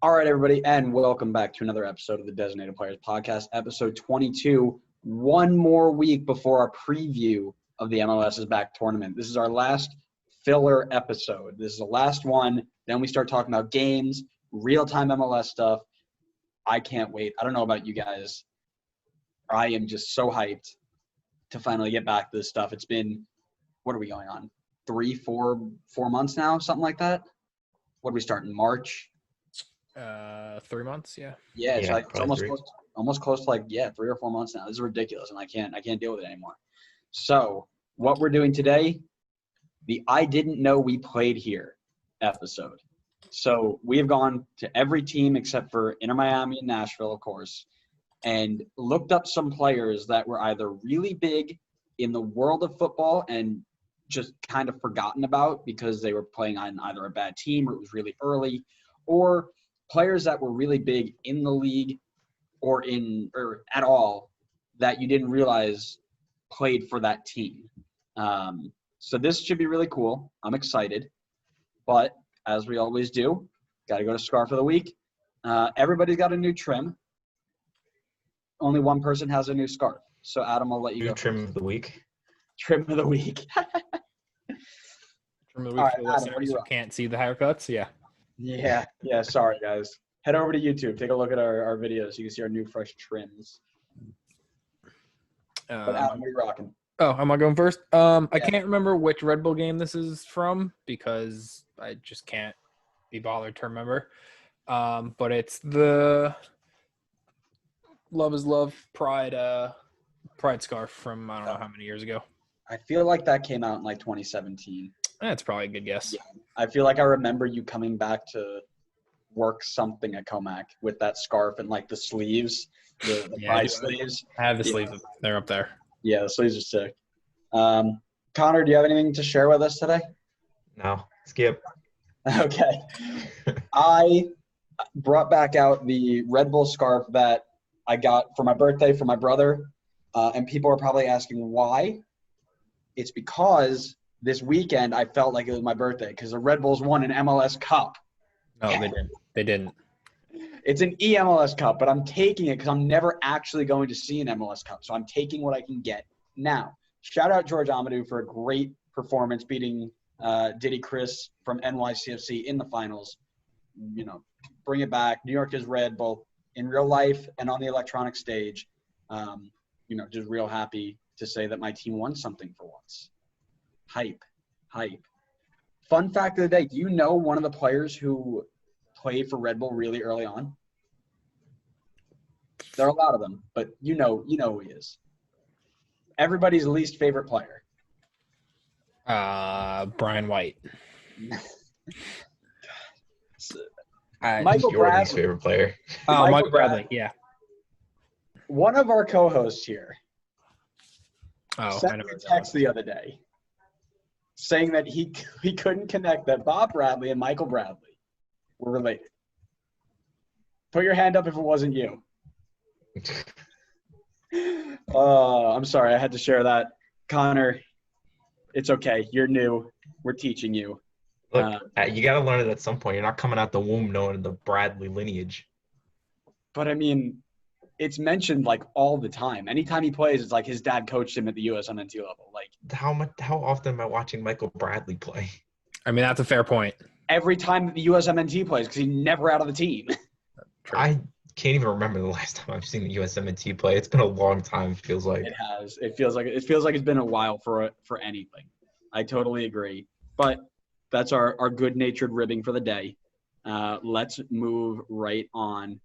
All right, everybody, and welcome back to another episode of the Designated Players Podcast, episode 22. One more week before our preview of the MLS is Back tournament. This is our last filler episode. This is the last one. Then we start talking about games, real-time MLS stuff. I can't wait. I don't know about you guys. I am just so hyped to finally get back to this stuff. It's been, what are we going on? 4 months now, something like that? What are we starting, March? 3 months, yeah. Yeah, it's almost three. almost close to 3 or 4 months now. This is ridiculous, and I can't deal with it anymore. So what we're doing today, the I Didn't Know We Played Here episode. So we have gone to every team except for Inter Miami and Nashville, of course, and looked up some players that were either really big in the world of football and just kind of forgotten about because they were playing on either a bad team or it was really early, or players that were really big in the league or at all that you didn't realize played for that team. So this should be really cool. I'm excited. But as we always do, got to go to Scarf of the Week. Everybody's got a new trim. Only one person has a new scarf. So, Adam, I'll let you go. Trim of the week. Trim of the week. Trim of the week for the listeners who can't see the haircuts, yeah. Yeah. Sorry, guys. Head over to YouTube. Take a look at our videos. You can see our new fresh trims. But Adam, what are you rocking? Oh, am I going first? I can't remember which Red Bull game this is from because I just can't be bothered to remember. But it's the Love is Love Pride scarf from I don't know how many years ago. I feel like that came out in 2017. That's probably a good guess. Yeah. I feel like I remember you coming back to work something at Comac with that scarf and the sleeves, the Pride sleeves. I have the sleeves. They're up there. Yeah, the sleeves are sick. Connor, do you have anything to share with us today? No. Skip. Okay. I brought back out the Red Bull scarf that I got for my birthday from my brother, and people are probably asking why. It's because this weekend I felt like it was my birthday because the Red Bulls won an MLS Cup. No, they didn't. It's an EMLS Cup, but I'm taking it because I'm never actually going to see an MLS Cup. So I'm taking what I can get. Now, shout out George Amadou for a great performance beating Diddy Chris from NYCFC in the finals. Bring it back. New York is red, both in real life and on the electronic stage. Just real happy to say that my team won something for once. Hype. Fun fact of the day, do you know one of the players who played for Red Bull really early on? There are a lot of them, but you know who he is. Everybody's least favorite player. Brian White. Michael Your Bradley. least favorite player. Oh, Michael Bradley, yeah. One of our co-hosts here sent I me never a text the other day saying that he couldn't connect that Bob Bradley and Michael Bradley were related. Put your hand up if it wasn't you. I'm sorry. I had to share that. Connor, it's okay. You're new. We're teaching you. Look, you got to learn it at some point. You're not coming out the womb knowing the Bradley lineage. But, I mean, it's mentioned, all the time. Anytime he plays, it's his dad coached him at the USMNT level. How often am I watching Michael Bradley play? I mean, that's a fair point. Every time that the USMNT plays because he's never out of the team. True. I can't even remember the last time I've seen the USMNT play. It's been a long time, it feels like. It has. It feels like it's been a while for anything. I totally agree. But that's our good-natured ribbing for the day. Let's move right on.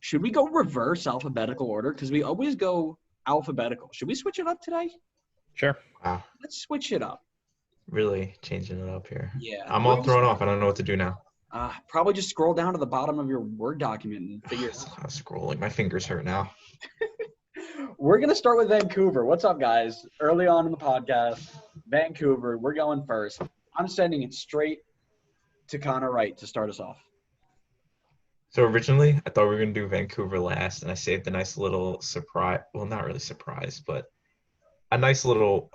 Should we go reverse alphabetical order? Because we always go alphabetical. Should we switch it up today? Sure. Wow. Let's switch it up. Really changing it up here. Yeah. I'm all thrown off. I don't know what to do now. Probably just scroll down to the bottom of your Word document and figure it out. I'm scrolling. My fingers hurt now. We're going to start with Vancouver. What's up, guys? Early on in the podcast, Vancouver, we're going first. I'm sending it straight to Connor Wright to start us off. So originally, I thought we were going to do Vancouver last, and I saved a nice little surprise. Well, not really surprise, but a nice little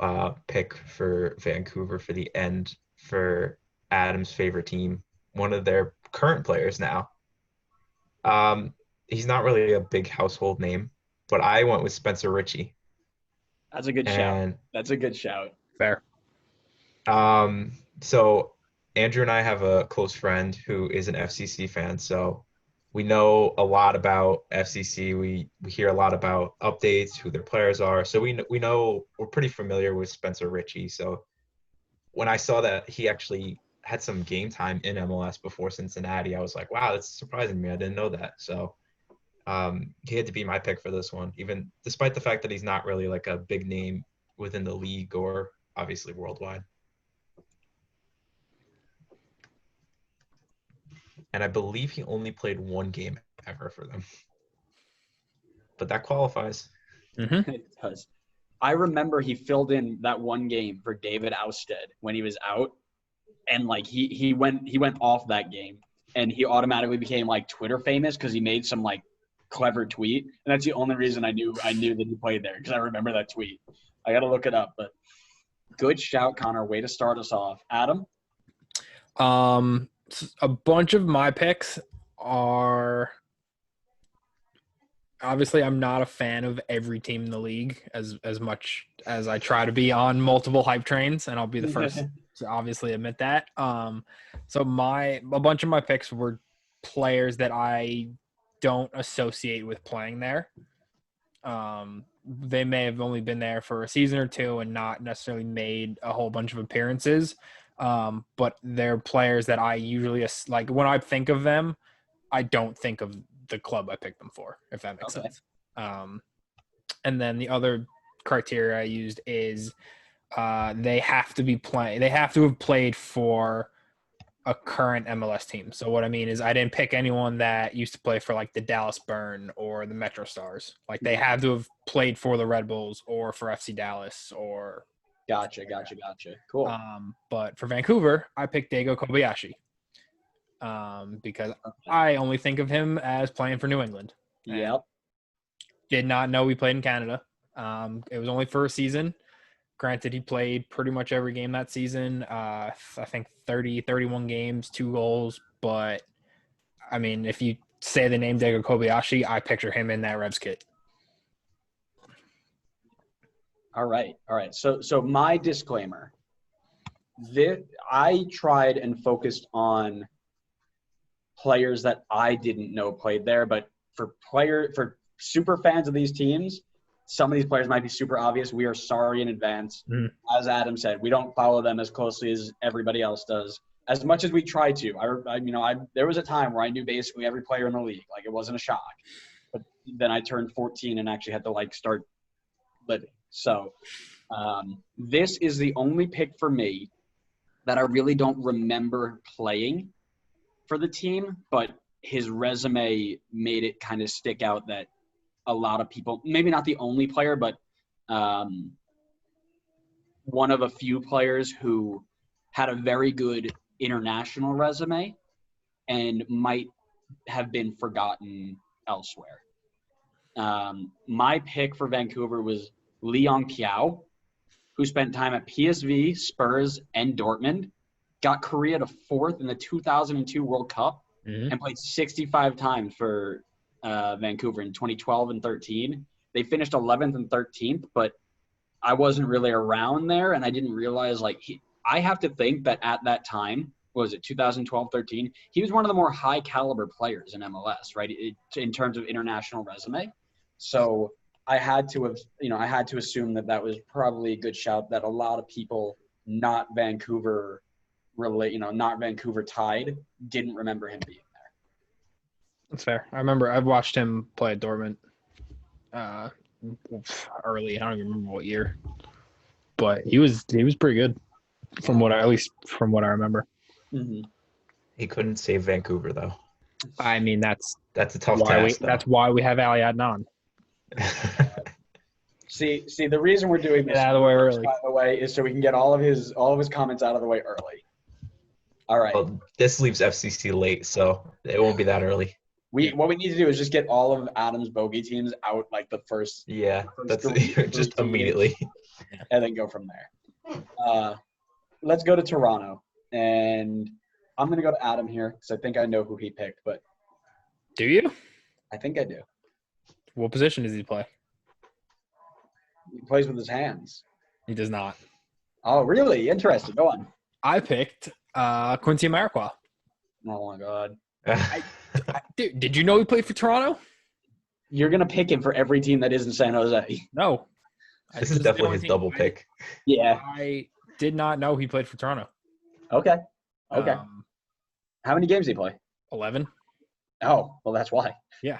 pick for Vancouver for the end for Adam's favorite team, one of their current players now, He's not really a big household name, but I went with Spencer Ritchie. That's a good shout. And That's a good shout. Fair. so Andrew and I have a close friend who is an FCC fan, so we know a lot about FCC. We hear a lot about updates, who their players are. So we know we're pretty familiar with Spencer Ritchie. So when I saw that he actually had some game time in MLS before Cincinnati, I was like, wow, that's surprising me. I didn't know that. So he had to be my pick for this one, even despite the fact that he's not really like a big name within the league or obviously worldwide. And I believe he only played one game ever for them. But that qualifies. Mm-hmm. It does. I remember he filled in that one game for David Ousted when he was out, and like he went off that game, and he automatically became like Twitter famous because he made some like clever tweet, and that's the only reason I knew that he played there, because I remember that tweet. I gotta look it up, but good shout, Connor. Way to start us off, Adam. A bunch of my picks are obviously I'm not a fan of every team in the league as much as I try to be on multiple hype trains, and I'll be the first to obviously admit that. So a bunch of my picks were players that I don't associate with playing there. They may have only been there for a season or two and not necessarily made a whole bunch of appearances. But they're players that I usually like when I think of them, I don't think of the club I picked them for, if that makes sense. And then the other criteria I used is they have to have played for a current MLS team. So what I mean is I didn't pick anyone that used to play for like the Dallas Burn or the Metro Stars. Like they have to have played for the Red Bulls or for FC Dallas or Gotcha. Cool. But for Vancouver, I picked Daigo Kobayashi. Because I only think of him as playing for New England. Yep. Did not know he played in Canada. It was only for a season. Granted, he played pretty much every game that season. I think 31 games, 2 goals. But, I mean, if you say the name Daigo Kobayashi, I picture him in that Revs kit. All right. So my disclaimer. I tried and focused on players that I didn't know played there, but for super fans of these teams, some of these players might be super obvious. We are sorry in advance. As Adam said, we don't follow them as closely as everybody else does, as much as we try to. There was a time where I knew basically every player in the league. Like, it wasn't a shock. But then I turned 14 and actually had to like start living. So this is the only pick for me that I really don't remember playing for the team, but his resume made it kind of stick out that a lot of people, maybe not the only player, but one of a few players who had a very good international resume and might have been forgotten elsewhere. My pick for Vancouver was Leon Piao, who spent time at PSV, Spurs, and Dortmund, got Korea to 4th in the 2002 World Cup, and played 65 times for Vancouver in 2012 and 13. They finished 11th and 13th, but I wasn't really around there, and I didn't realize, I have to think that at that time, what was it, 2012, 13, he was one of the more high-caliber players in MLS, right, in terms of international resume. So I had to assume that was probably a good shout, that a lot of people not Vancouver tied didn't remember him being there. That's fair. I remember I've watched him play at Dortmund early. I don't even remember what year, but he was pretty good from what I remember. Mm-hmm. He couldn't save Vancouver though. I mean, that's a tough task. That's why we have Ali Adnan. See, the reason we're doing this, out of the way early, by the way, is so we can get all of his comments out of the way early. All right. Well, this leaves FCC late, so it won't be that early. What we need to do is just get all of Adam's bogey teams out like the first. Yeah, that's just immediately. And then go from there. Let's go to Toronto, and I'm going to go to Adam here because I think I know who he picked. But Do you? I think I do. What position does he play? He plays with his hands. He does not. Oh, really? Interesting. Go on. I picked Quincy Amarikwa. Oh, my God. Dude, did you know he played for Toronto? You're going to pick him for every team that isn't San Jose. No. This is definitely his double pick. Yeah. I did not know he played for Toronto. Okay. How many games did he play? 11. Oh, well, that's why. Yeah.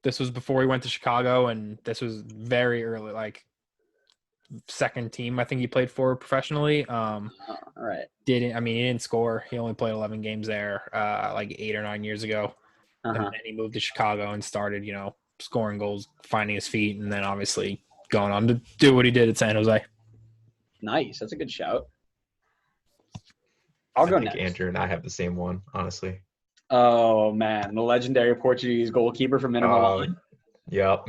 This was before he went to Chicago, and this was very early, like second team I think he played for professionally. All right. He didn't score. He only played 11 games there like 8 or 9 years ago. And then he moved to Chicago and started, scoring goals, finding his feet, and then obviously going on to do what he did at San Jose. Nice. That's a good shout. I'll go next. Andrew and I have the same one, honestly. Oh, man. The legendary Portuguese goalkeeper from Inter Milan. Yep.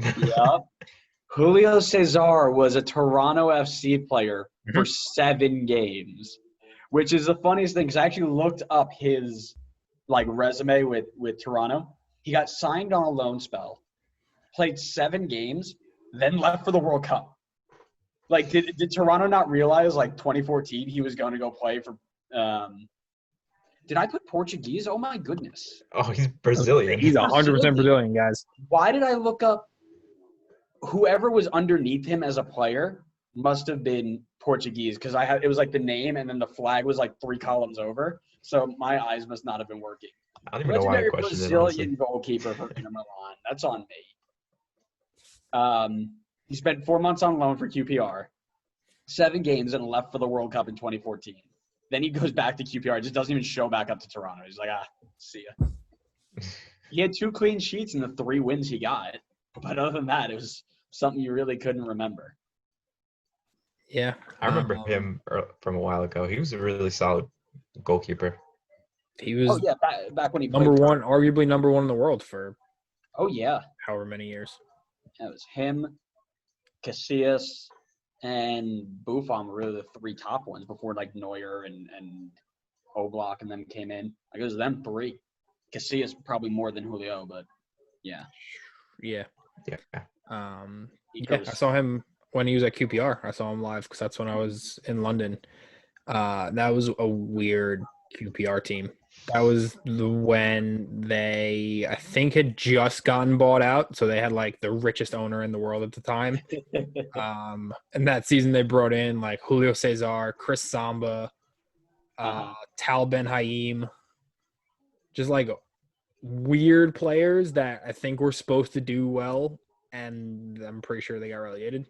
Julio Cesar was a Toronto FC player for 7 games, which is the funniest thing because I actually looked up his resume with Toronto. He got signed on a loan spell, played 7 games, then left for the World Cup. Did Toronto not realize 2014 he was going to go play for did I put Portuguese? Oh my goodness. Oh, he's Brazilian. He's 100% Brazilian, guys. Why did I look up whoever was underneath him as a player must have been Portuguese because it was the name and then the flag was 3 columns over. So my eyes must not have been working. I don't even know why I questioned it. Brazilian goalkeeper for Inter Milan. That's on me. He spent 4 months on loan for QPR, 7 games, and left for the World Cup in 2014. Then he goes back to QPR. Just doesn't even show back up to Toronto. He's like, see ya. He had 2 clean sheets in the 3 wins he got. But other than that, it was something you really couldn't remember. Yeah. I remember him from a while ago. He was a really solid goalkeeper. He was back when he number played one, arguably number 1 in the world for however many years. It was him, Casillas, and Buffon were really the 3 top ones before Neuer and Oblak and them came in. It was them 3. Casillas probably more than Julio, but yeah. Yeah. I saw him when he was at QPR. I saw him live because that's when I was in London. That was a weird QPR team. That was when they, I think, had just gotten bought out. So they had the richest owner in the world at the time. And that season they brought in Julio Cesar, Chris Samba, Tal Ben Haim, just weird players that I think were supposed to do well. And I'm pretty sure they got relegated.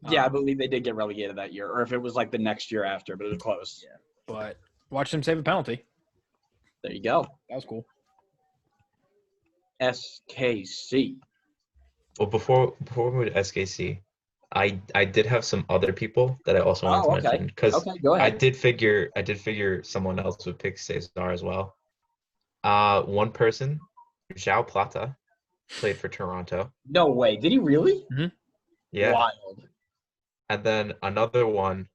Yeah, I believe they did get relegated that year. Or if it was the next year after, but it was close. Yeah. But watched them save a penalty. There you go. That was cool. SKC. Well, before we move to SKC, I did have some other people that I also wanted to mention because go ahead. I did figure someone else would pick Cesar as well. One person, João Plata, played for Toronto. No way. Did he really? Mm-hmm. Yeah. Wild. And then another one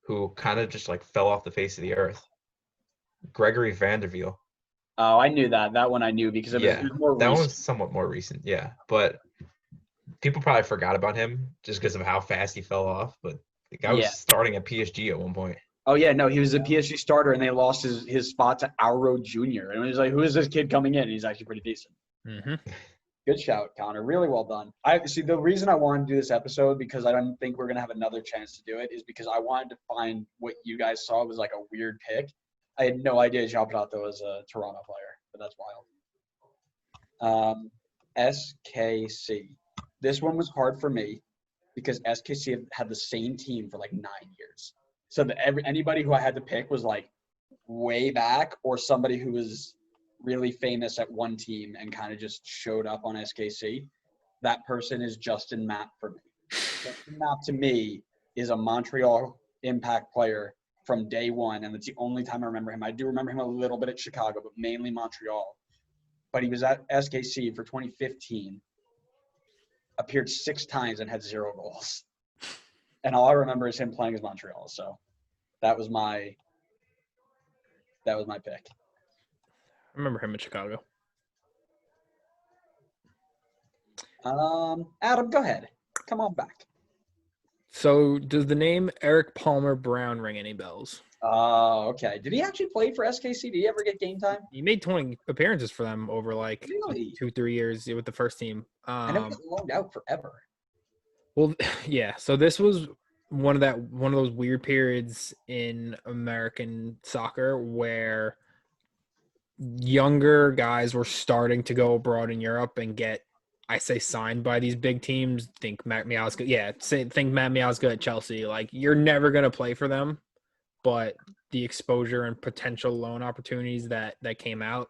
who kind of just fell off the face of the earth, Gregory Vanderveel. Oh, I knew that. That one I knew because it was more recent. That one's somewhat more recent, yeah. But people probably forgot about him just because of how fast he fell off. But the guy was starting at PSG at one point. Oh, yeah. No, he was a PSG starter, and they lost his spot to Auro Jr. And it was who is this kid coming in? And he's actually pretty decent. Mm-hmm. Good shout, Connor. Really well done. The reason I wanted to do this episode, because I don't think we're going to have another chance to do it, is because I wanted to find what you guys saw was a weird pick. I had no idea João Plata was a Toronto player, but that's wild. SKC. This one was hard for me because SKC had the same team for 9 years. So anybody who I had to pick was way back or somebody who was really famous at one team and kind of just showed up on SKC. That person is Justin Mapp for me. Justin Mapp to me is a Montreal Impact player from day one, and that's the only time I remember him. I do remember him a little bit at Chicago, but mainly Montreal. But he was at SKC for 2015, appeared 6 times and had 0 goals. And all I remember is him playing as Montreal. So that was my pick. I remember him in Chicago. Adam, go ahead. Come on back. So does the name Eric Palmer Brown ring any bells? Okay. Did he actually play for SKC? Did he ever get game time? He made 20 appearances for them over like Really? 2-3 years with the first team. I never got loaned out forever. Well, yeah. So this was one of those weird periods in American soccer where younger guys were starting to go abroad in Europe and get, I say, signed by these big teams. Think Matt Miazga. Yeah, think Matt Miazga at Chelsea. Like, you're never gonna play for them, but the exposure and potential loan opportunities that came out.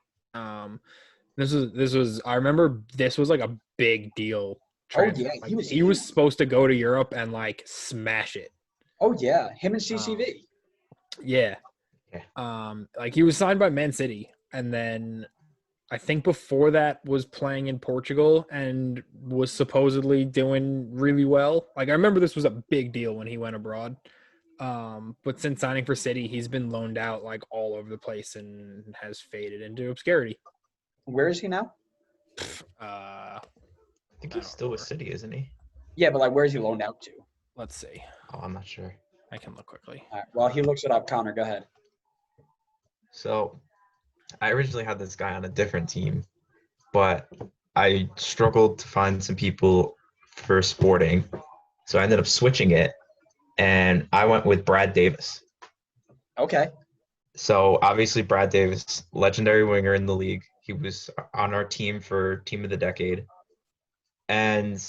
This was. I remember this was like a big deal. Transfer. Yeah, like, he was supposed to go to Europe and like smash it. Oh yeah, him and CCV. Yeah. Like he was signed by Man City, and then I think before that was playing in Portugal and was supposedly doing really well. Like I remember this was a big deal when he went abroad. But since signing for City, he's been loaned out like all over the place and has faded into obscurity. Where is he now? I think he's still with City, isn't he? Yeah, but like, where is he loaned out to? Let's see. Oh, I'm not sure. I can look quickly. All right, while he looks it up, Connor, go ahead. So, I originally had this guy on a different team, but I struggled to find some people for Sporting, so I ended up switching it, and I went with Brad Davis. Okay. So obviously Brad Davis, legendary winger in the league. He was on our team for Team of the Decade. And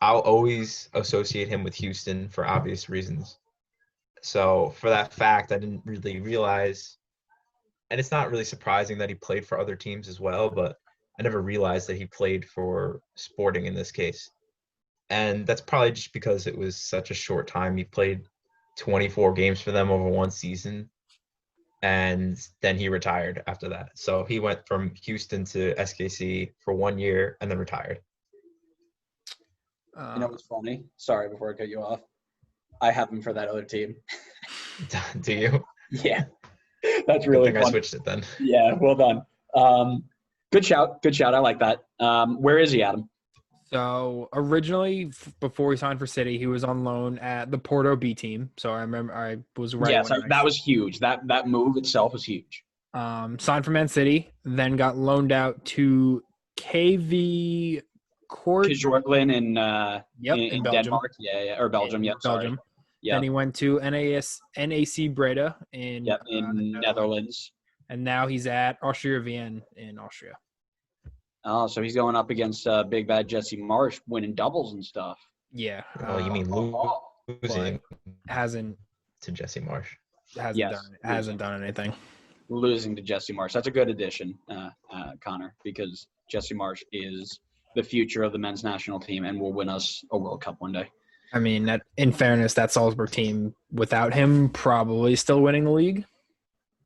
I'll always associate him with Houston for obvious reasons. So for that fact, I didn't really realize, and it's not really surprising that he played for other teams as well, but I never realized that he played for Sporting in this case. And that's probably just because it was such a short time. He played 24 games for them over one season, and then he retired after that. So he went from Houston to SKC for 1 year and then retired. You know what's funny? Sorry, before I cut you off. I have him for that other team. Do you? Yeah. That's really funny. I fun. switched it then. Yeah, well done. Good shout. Good shout. I like that. Where is he, Adam? So originally, before he signed for City, he was on loan at the Porto B team. So I remember I was right. Yeah, so that was huge. That move itself was huge. Signed for Man City, then got loaned out to KV Kjortland in in Belgium. Denmark. Yeah, or Belgium. Yeah, Belgium. Yeah. Then he went to NAC Breda in Netherlands. And now he's at Austria Vienna in Austria. Oh, so he's going up against Big Bad Jesse Marsh, winning doubles and stuff. Yeah. Oh, you mean losing hasn't to Jesse Marsh? Hasn't done anything. Losing to Jesse Marsh. That's a good addition, Connor, because Jesse Marsh is the future of the men's national team and will win us a World Cup one day. I mean, in fairness, that Salzburg team, without him, probably still winning the league.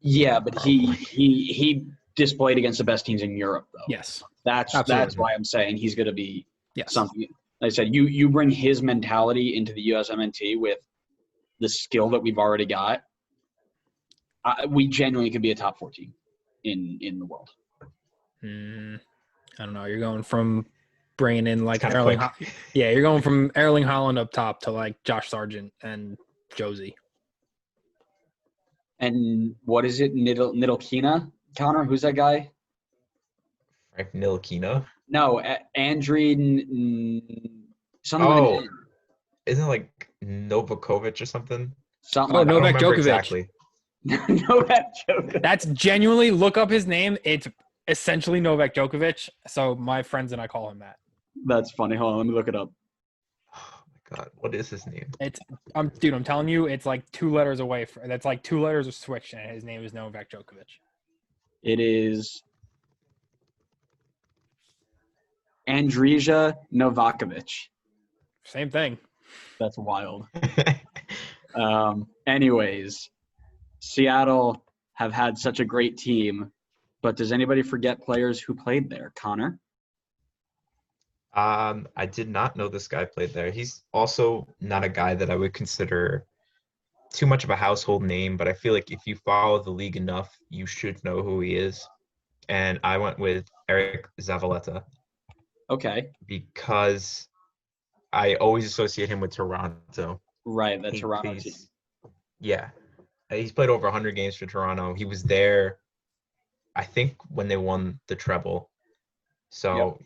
Yeah, but he displayed against the best teams in Europe, though. Yes. That's why I'm saying he's going to be something. Like I said, you bring his mentality into the USMNT with the skill that we've already got. We genuinely could be a top 4 team in the world. I don't know. You're going from bringing in like Erling. You're going from Erling Haaland up top to like Josh Sargent and Josie. And what is it? Nidalkina? Connor, who's that guy? Frank Ntilikina? No, Andriy something. Isn't it like Novakovic or something? Something. Oh, Novak Djokovic. Exactly. Novak Djokovic. That's genuinely, look up his name. It's essentially Novak Djokovic. So my friends and I call him that. That's funny. Hold on, let me look it up. Oh my God, what is his name? I'm telling you, it's like 2 letters away. That's like 2 letters are switched, and his name is Novak Djokovic. It is Andrija Novakovic. Same thing. That's wild. Anyways, Seattle have had such a great team, but does anybody forget players who played there? Connor? I did not know this guy played there. He's also not a guy that I would consider too much of a household name, but I feel like if you follow the league enough, you should know who he is. and I went with Eric Zavaleta Okay. because I always associate him with Toronto. Right, the He Toronto team. plays, yeah, he's played over 100 games for Toronto. He was there, I think, when they won the treble. So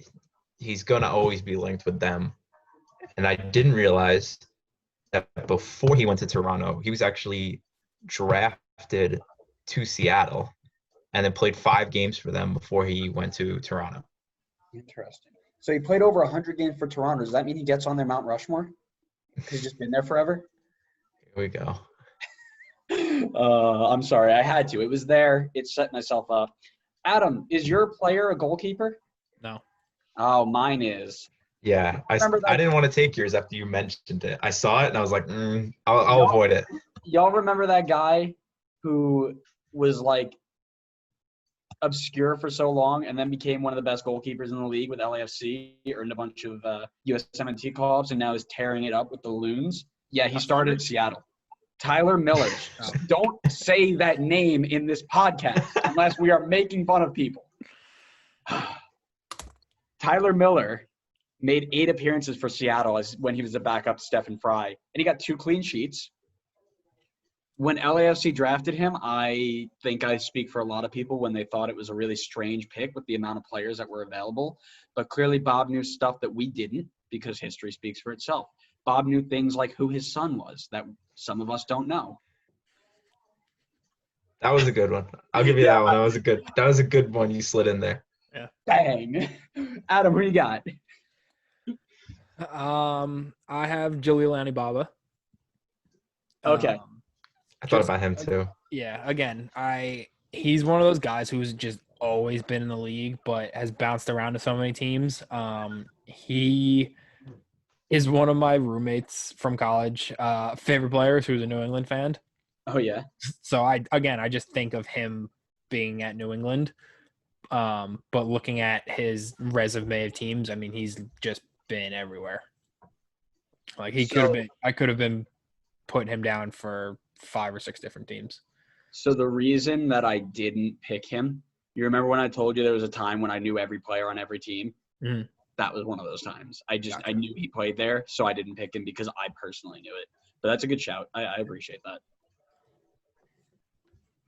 he's gonna always be linked with them. And I didn't realize that before he went to Toronto, he was actually drafted to Seattle and then played 5 games for them before he went to Toronto. Interesting. So he played over 100 games for Toronto. Does that mean he gets on their Mount Rushmore? Because he's just been there forever? Here we go. I'm sorry. I had to. It was there. It set myself up. Adam, is your player a goalkeeper? No. Oh, mine is. Yeah, Remember I that? didn't want to take yours after you mentioned it. I saw it and I was like, I'll Y'all- avoid it. Y'all remember that guy who was like obscure for so long and then became one of the best goalkeepers in the league with LAFC, earned a bunch of USMNT calls, and now is tearing it up with the Loons? Yeah, he started at Seattle. Tyler Miller. Oh. Don't say that name in this podcast unless we are making fun of people. Tyler Miller made 8 appearances for Seattle when he was a backup to Stephen Fry, and he got 2 clean sheets. When LAFC drafted him, I think I speak for a lot of people when they thought it was a really strange pick with the amount of players that were available. But clearly Bob knew stuff that we didn't, because history speaks for itself. Bob knew things like who his son was that some of us don't know. That was a good one. I'll give you that one. That was a good one you slid in there. Bang. Adam, who you got? I have Jalil Baba. Okay. I thought about him too. Yeah, again, he's one of those guys who's just always been in the league, but has bounced around to so many teams. He is one of my roommates from college, favorite players who's a New England fan. Oh, yeah. So I just think of him being at New England. But looking at his resume of teams, I mean, he's just been everywhere. Like I could have been putting him down for 5 or 6 different teams. So the reason that I didn't pick him, you remember when I told you there was a time when I knew every player on every team? Mm-hmm. That was one of those times. I Gotcha. knew he played there, so I didn't pick him because I personally knew it. But that's a good shout. I appreciate that.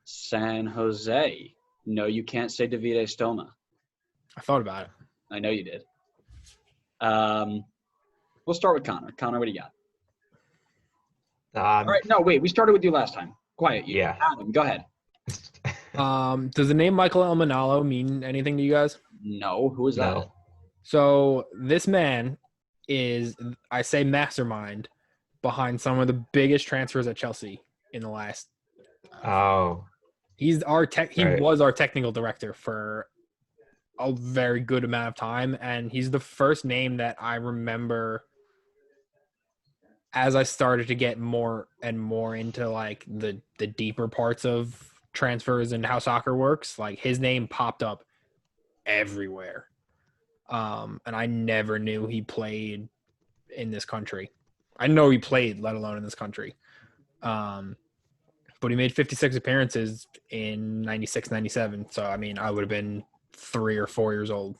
San Jose. No, you can't say Davide Stoma. I thought about it. I know you did. We'll start with Connor. Connor, what do you got? All right. No, wait. We started with you last time. Quiet. Yeah. Adam, go ahead. Does the name Michael El Manalo mean anything to you guys? No. Who is that? No. So this man is, I say, mastermind behind some of the biggest transfers at Chelsea in the last. Oh. He's our He Right. was our technical director for a very good amount of time, and he's the first name that I remember as I started to get more and more into like the deeper parts of transfers and how soccer works. Like his name popped up everywhere. And I never knew he played in this country. I know he played, let alone in this country. But he made 56 appearances in 96, 97. So, I mean, I would have been 3 or 4 years old.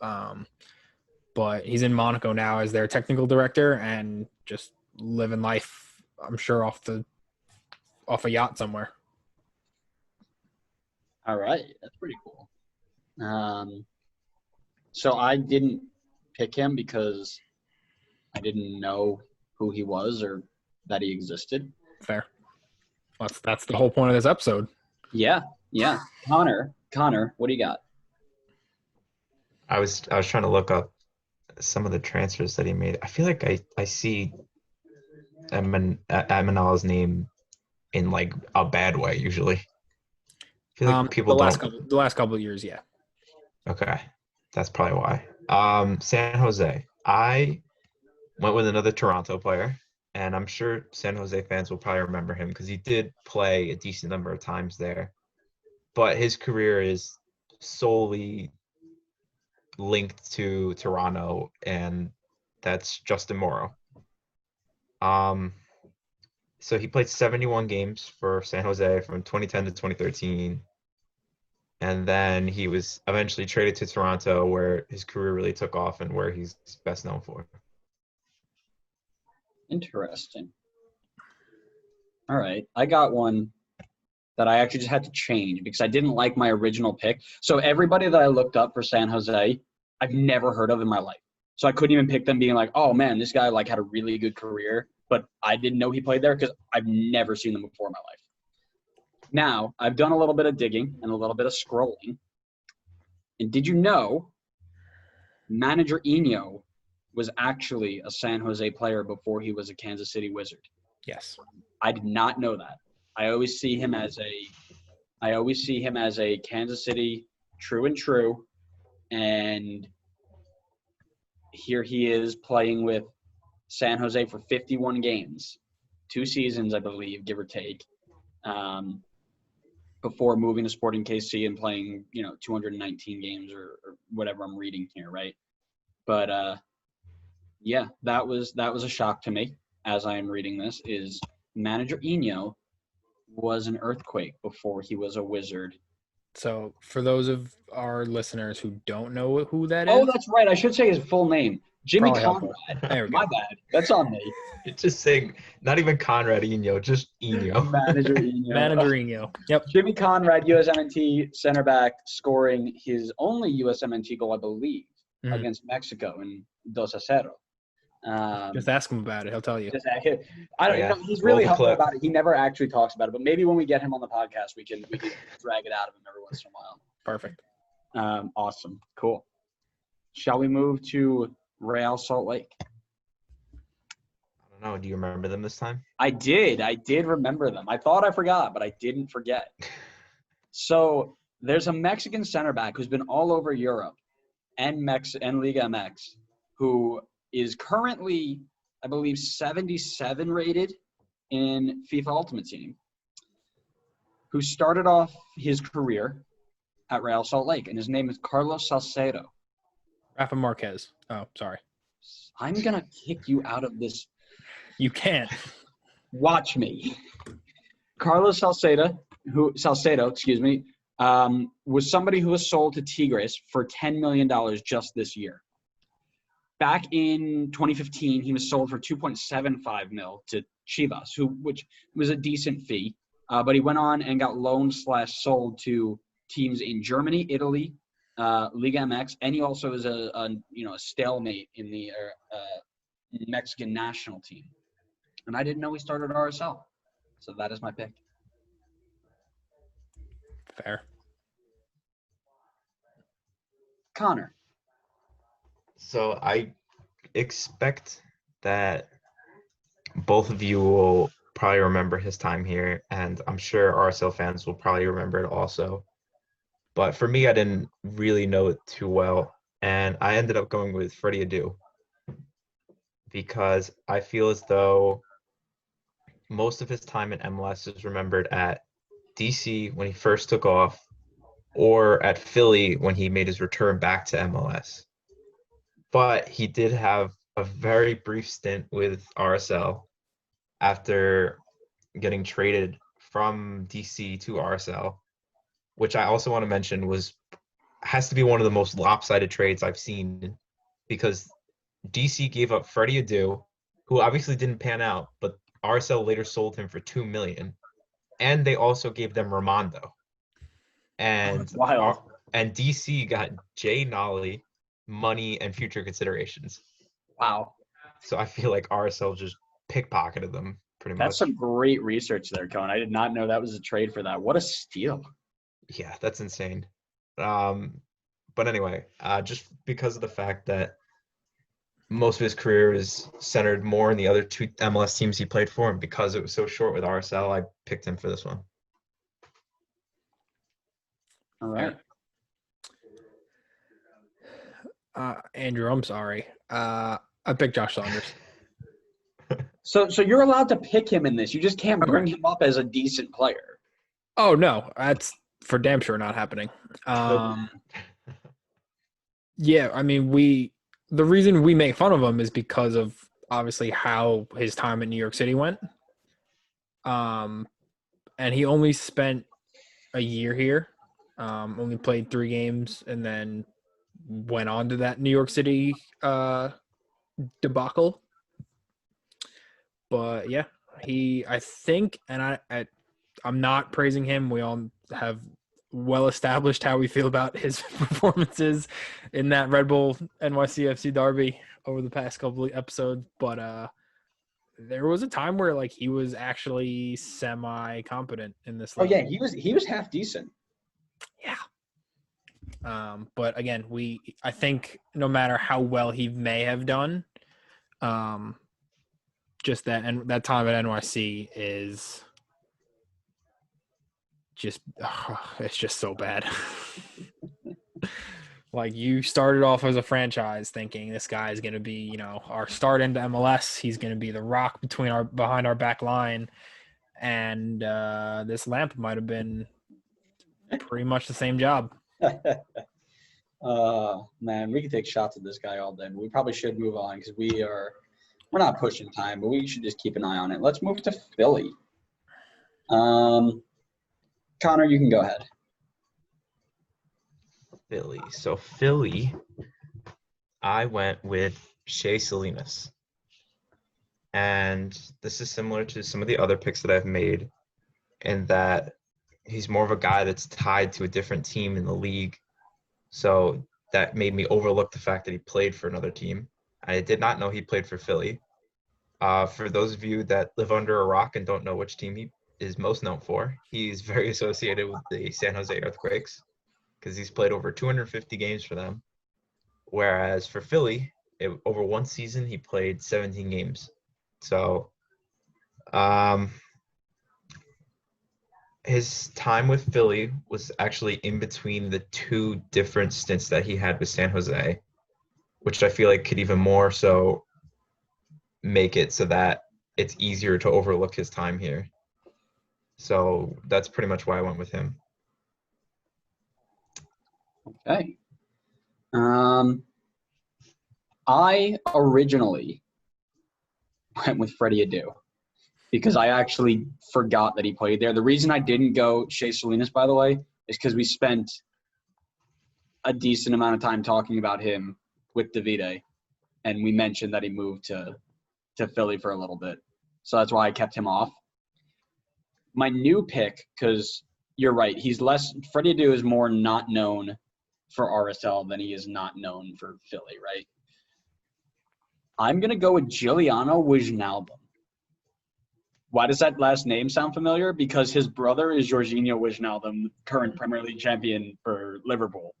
But he's in Monaco now as their technical director and just living life, I'm sure, off a yacht somewhere. All right. That's pretty cool. So I didn't pick him because I didn't know who he was or that he existed. Fair. That's the whole point of this episode. Yeah. Connor, what do you got? I was trying to look up some of the transfers that he made. I feel like I see Amenal's name in like a bad way usually. I feel like people the last couple of years, yeah. Okay, that's probably why. San Jose. I went with another Toronto player, and I'm sure San Jose fans will probably remember him because he did play a decent number of times there. But his career is solely linked to Toronto, and that's Justin Morrow. So he played 71 games for San Jose from 2010 to 2013. And then he was eventually traded to Toronto, where his career really took off and where he's best known for. Interesting. All right. I got one that I actually just had to change because I didn't like my original pick. So everybody that I looked up for San Jose, I've never heard of in my life. So I couldn't even pick them being like, oh, man, this guy like had a really good career, but I didn't know he played there because I've never seen them before in my life. Now, I've done a little bit of digging and a little bit of scrolling. And did you know manager Eno was actually a San Jose player before he was a Kansas City Wizard? Yes. I did not know that. I always see him as a Kansas City true and true, and here he is playing with San Jose for 51 games, 2 seasons, I believe, give or take, before moving to Sporting KC and playing, 219 games or whatever I'm reading here, right? But yeah, that was a shock to me as I am reading this. Is manager Eno was an Earthquake before he was a Wizard. So for those of our listeners who don't know who that is, Oh, that's right. I should say his full name. Jimmy Probably helpful. Conrad. There we go. My bad. That's on me. It's just saying, not even Conrad Eno, just Eno. Manager Eno. Manager Eno. Yep. Jimmy Conrad, USMNT center back, scoring his only USMNT goal, I believe, against Mexico in 2-0. Just ask him about it. He'll tell you. I don't know. He's really Roll the humble clip. about it. He never actually talks about it, but maybe when we get him on the podcast, we can drag it out of him every once in a while. Perfect. Awesome. Cool. Shall we move to Real Salt Lake? I don't know. Do you remember them this time? I did remember them. I thought I forgot, but I didn't forget. So there's a Mexican center back who's been all over Europe and Liga MX, who is currently, I believe, 77 rated in FIFA Ultimate Team, who started off his career at Real Salt Lake, and his name is Carlos Salcedo. Rafa Marquez. Oh, sorry. I'm going to kick you out of this. You can't. Watch me. Carlos Salcedo, was somebody who was sold to Tigres for $10 million just this year. Back in 2015, he was sold for $2.75 million to Chivas, which was a decent fee. But he went on and got loaned/sold to teams in Germany, Italy, Liga MX, and he also is a stalemate in the Mexican national team. And I didn't know he started RSL, so that is my pick. Fair. Connor. So I expect that both of you will probably remember his time here, and I'm sure RSL fans will probably remember it also. But for me, I didn't really know it too well, and I ended up going with Freddie Adu because I feel as though most of his time in MLS is remembered at DC when he first took off, or at Philly when he made his return back to MLS. But he did have a very brief stint with RSL after getting traded from DC to RSL, which I also want to mention has to be one of the most lopsided trades I've seen, because DC gave up Freddie Adu, who obviously didn't pan out, but RSL later sold him for $2 million, and they also gave them Ramondo. And Wild. And DC got Jay Nolly, money, and future considerations. Wow. So I feel like RSL just pickpocketed them pretty much. That's some great research there, Cohen. I did not know that was a trade for that. What a steal. Yeah, that's insane. But anyway, just because of the fact that most of his career is centered more in the other 2 MLS teams he played for, and because it was so short with RSL, I picked him for this one. All right. Andrew, I'm sorry. I picked Josh Saunders. So you're allowed to pick him in this. You just can't bring him up as a decent player. Oh, no. That's for damn sure not happening. Yeah, I mean, the reason we make fun of him is because of obviously how his time in New York City went. And he only spent a year here. Only played 3 games and then went on to that New York City debacle. But yeah, I think, and I'm not praising him. We all have well established how we feel about his performances in that Red Bull NYCFC derby over the past couple of episodes. But there was a time where like he was actually semi competent in this Oh league. yeah, he was half decent. Yeah. But again, I think no matter how well he may have done, just that time at NYC is just it's just so bad. Like you started off as a franchise thinking this guy is going to be, our start into MLS. He's going to be the rock behind our back line, and this lamp might have been pretty much the same job. Man, we can take shots at this guy all day, but we probably should move on because we're not pushing time, but we should just keep an eye on it. Let's move to Philly. Connor, you can go ahead. Philly. So Philly, I went with Shea Salinas. And this is similar to some of the other picks that I've made in that he's more of a guy that's tied to a different team in the league. So that made me overlook the fact that he played for another team. I did not know he played for Philly. For those of you that live under a rock and don't know which team he is most known for, he's very associated with the San Jose Earthquakes because he's played over 250 games for them. Whereas for Philly, over one season, he played 17 games. So his time with Philly was actually in between the 2 different stints that he had with San Jose, which I feel like could even more so make it so that it's easier to overlook his time here. So that's pretty much why I went with him. Okay. I originally went with Freddie Adu because I actually forgot that he played there. The reason I didn't go Shea Salinas, by the way, is because we spent a decent amount of time talking about him with Davide, and we mentioned that he moved to Philly for a little bit. So that's why I kept him off. My new pick, because you're right, Freddie Adu is more not known for RSL than he is not known for Philly, right? I'm going to go with Giuliano Wijnaldum. Why does that last name sound familiar? Because his brother is Jorginho Wijnaldum, current Premier League champion for Liverpool.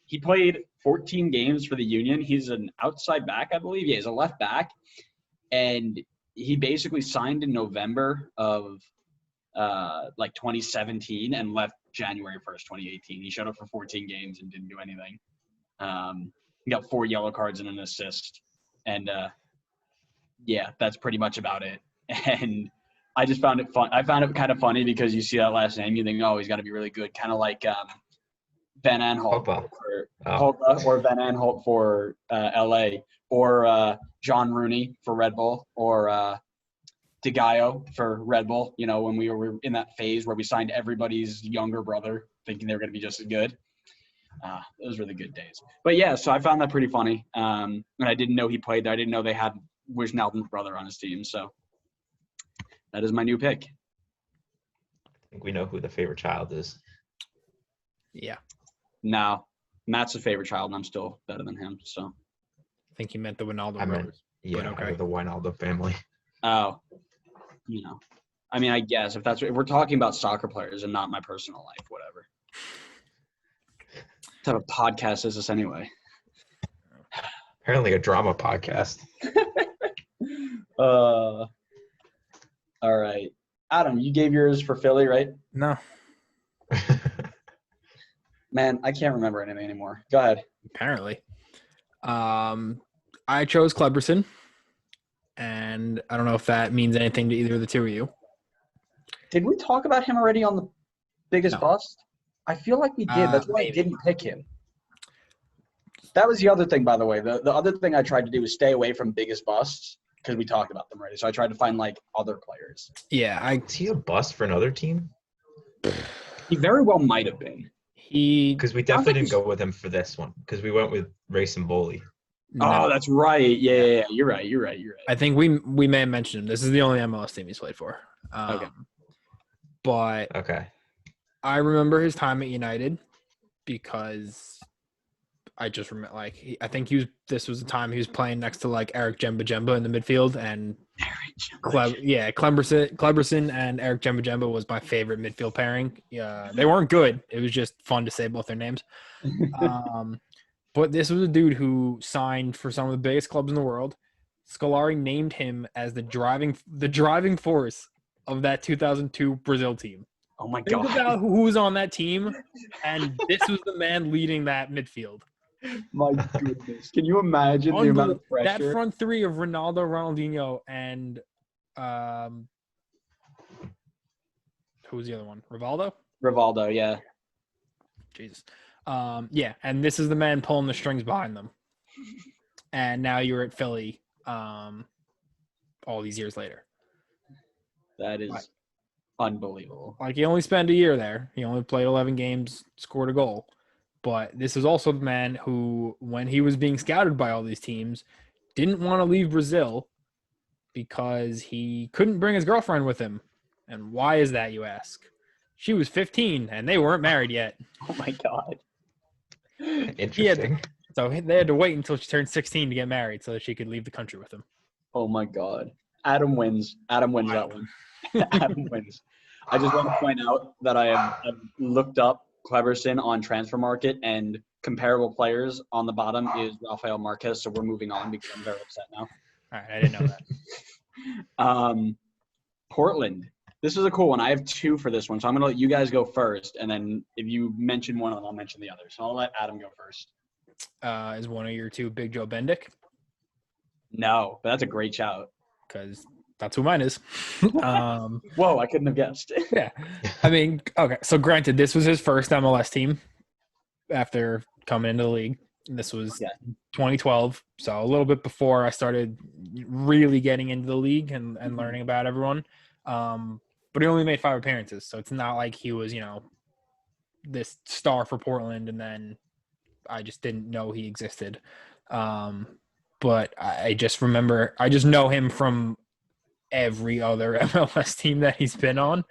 He played 14 games for the Union. He's an outside back, I believe. Yeah, he's a left back. And he basically signed in November of 2017 and left January 1st, 2018. He showed up for 14 games and didn't do anything. He got 4 yellow cards and an assist. And, yeah, that's pretty much about it. And I just found it fun. I found it kind of funny because you see that last name, you think, oh, he's got to be really good. Kind of like Van Aanholt or Van Aanholt for LA, or John Rooney for Red Bull, or De Gallo for Red Bull, when we were in that phase where we signed everybody's younger brother thinking they were going to be just as good. Those were the good days. But yeah, so I found that pretty funny. And I didn't know he played there. I didn't know they had Wijnaldum's brother on his team. So that is my new pick. I think we know who the favorite child is. Yeah. No, Matt's a favorite child, and I'm still better than him. So I think he meant the Wijnaldum I meant, brothers. yeah, okay. the Wijnaldum family. Oh, I mean, I guess if we're talking about soccer players and not my personal life, whatever. What type of podcast is this anyway? Apparently a drama podcast. All right. Adam, you gave yours for Philly, right? No. Man, I can't remember anything anymore. Go ahead. Apparently. I chose Cleberson, and I don't know if that means anything to either of the two of you. Did we talk about him already on the biggest bust? I feel like we did. That's why I didn't pick him. That was the other thing, by the way. The other thing I tried to do was stay away from biggest busts because we talked about them already. So I tried to find, other players. Yeah. Is he a bust for another team? He very well might have been. He Because we Sounds definitely like didn't he's- go with him for this one. Because we went with Racing Bully. Oh, no. that's right. Yeah. You're right. I think we may have mentioned him. This is the only MLS team he's played for. Okay. But Okay. I remember his time at United because I just remember I think this was the time he was playing next to like Eric Jemba in the midfield, and Kleberson and Eric Jemba was my favorite midfield pairing. Yeah, they weren't good. It was just fun to say both their names. But this was a dude who signed for some of the biggest clubs in the world. Scolari named him as the driving force of that 2002 Brazil team. Oh my Think God. about who was on that team, and this was the man leading that midfield. My goodness. Can you imagine the amount of That pressure? front three of Ronaldo, Ronaldinho, and who was the other one? Rivaldo, yeah. Jesus. Yeah, and this is the man pulling the strings behind them. And now you're at Philly all these years later. That is unbelievable. Like, he only spent a year there. He only played 11 games, scored a goal. But this is also the man who, when he was being scouted by all these teams, didn't want to leave Brazil because he couldn't bring his girlfriend with him. And why is that, you ask? She was 15 and they weren't married yet. Oh my God. Interesting. So they had to wait until she turned 16 to get married so that she could leave the country with him. Oh my God. Adam wins. Adam wins that one. Adam wins. I just want to point out that I've looked up Cleverson on Transfer Market, and comparable players on the bottom is Rafael Marquez. So we're moving on because I'm very upset now. All right, I didn't know that. Portland. This is a cool one. I have two for this one, so I'm going to let you guys go first, and then if you mention one of them, I'll mention the other. So I'll let Adam go first. Is one of your two Big Joe Bendick? No, but that's a great shout. Because that's who mine is. Whoa, I couldn't have guessed. Yeah. I mean, okay. So granted, this was his first MLS team after coming into the league. This was 2012. So a little bit before I started really getting into the league and learning about everyone. But he only made 5 appearances. So it's not like he was, this star for Portland and then I just didn't know he existed. But I just know him from every other MLS team that he's been on.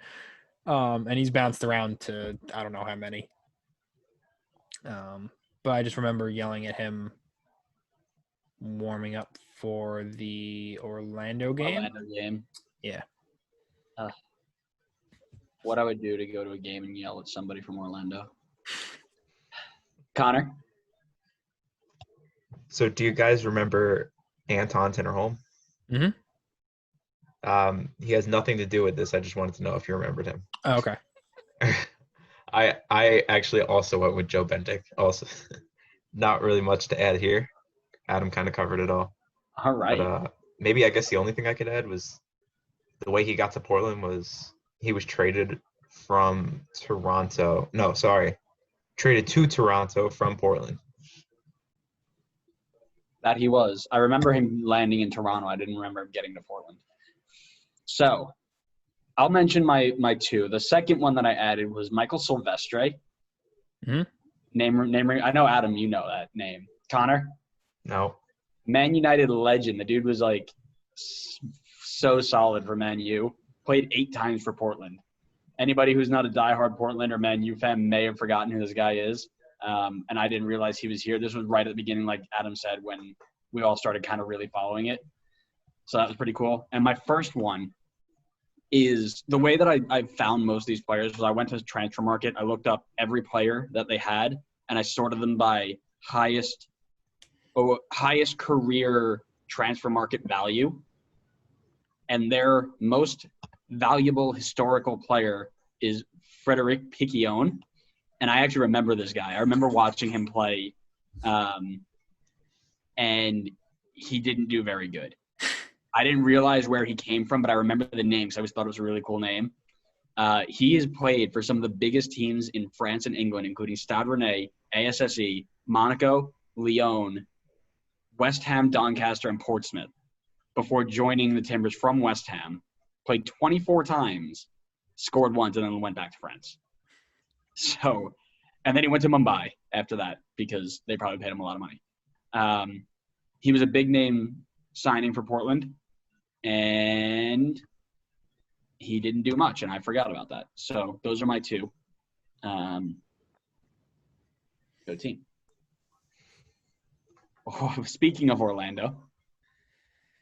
And he's bounced around to I don't know how many. But I just remember yelling at him warming up for the Orlando game. Yeah. What I would do to go to a game and yell at somebody from Orlando. Connor? So do you guys remember Anton Tinnerholm? Mm-hmm. He has nothing to do with this. I just wanted to know if you remembered him. Oh, okay. I actually also went with Joe Bendick. Also, not really much to add here. Adam kind of covered it all. All right. But maybe I guess the only thing I could add was the way he got to Portland was he was traded from Toronto. No, sorry. Traded to Toronto from Portland. That he was. I remember him landing in Toronto. I didn't remember him getting to Portland. So I'll mention my two. The second one that I added was Michael Silvestre. Mm-hmm. Name. I know, Adam, you know that name. Connor? No. Man United legend. The dude was like so solid for Man U. Played 8 times for Portland. Anybody who's not a diehard Portland or Man U fan may have forgotten who this guy is. And I didn't realize he was here. This was right at the beginning, like Adam said, when we all started kind of really following it. So that was pretty cool. And my first one is the way that I found most of these players was I went to Transfer Market. I looked up every player that they had, and I sorted them by highest career Transfer Market value. And their most valuable historical player is Frederic Piquion. And I actually remember this guy. I remember watching him play, and he didn't do very good. I didn't realize where he came from, but I remember the name because I always thought it was a really cool name. He has played for some of the biggest teams in France and England, including Stade Rennais, ASSE, Monaco, Lyon, West Ham, Doncaster, and Portsmouth before joining the Timbers from West Ham. Played 24 times, scored once, and then went back to France. So, and then he went to Mumbai after that because they probably paid him a lot of money. He was a big name signing for Portland, and he didn't do much, and I forgot about that. So those are my two. Go team. Oh, speaking of Orlando,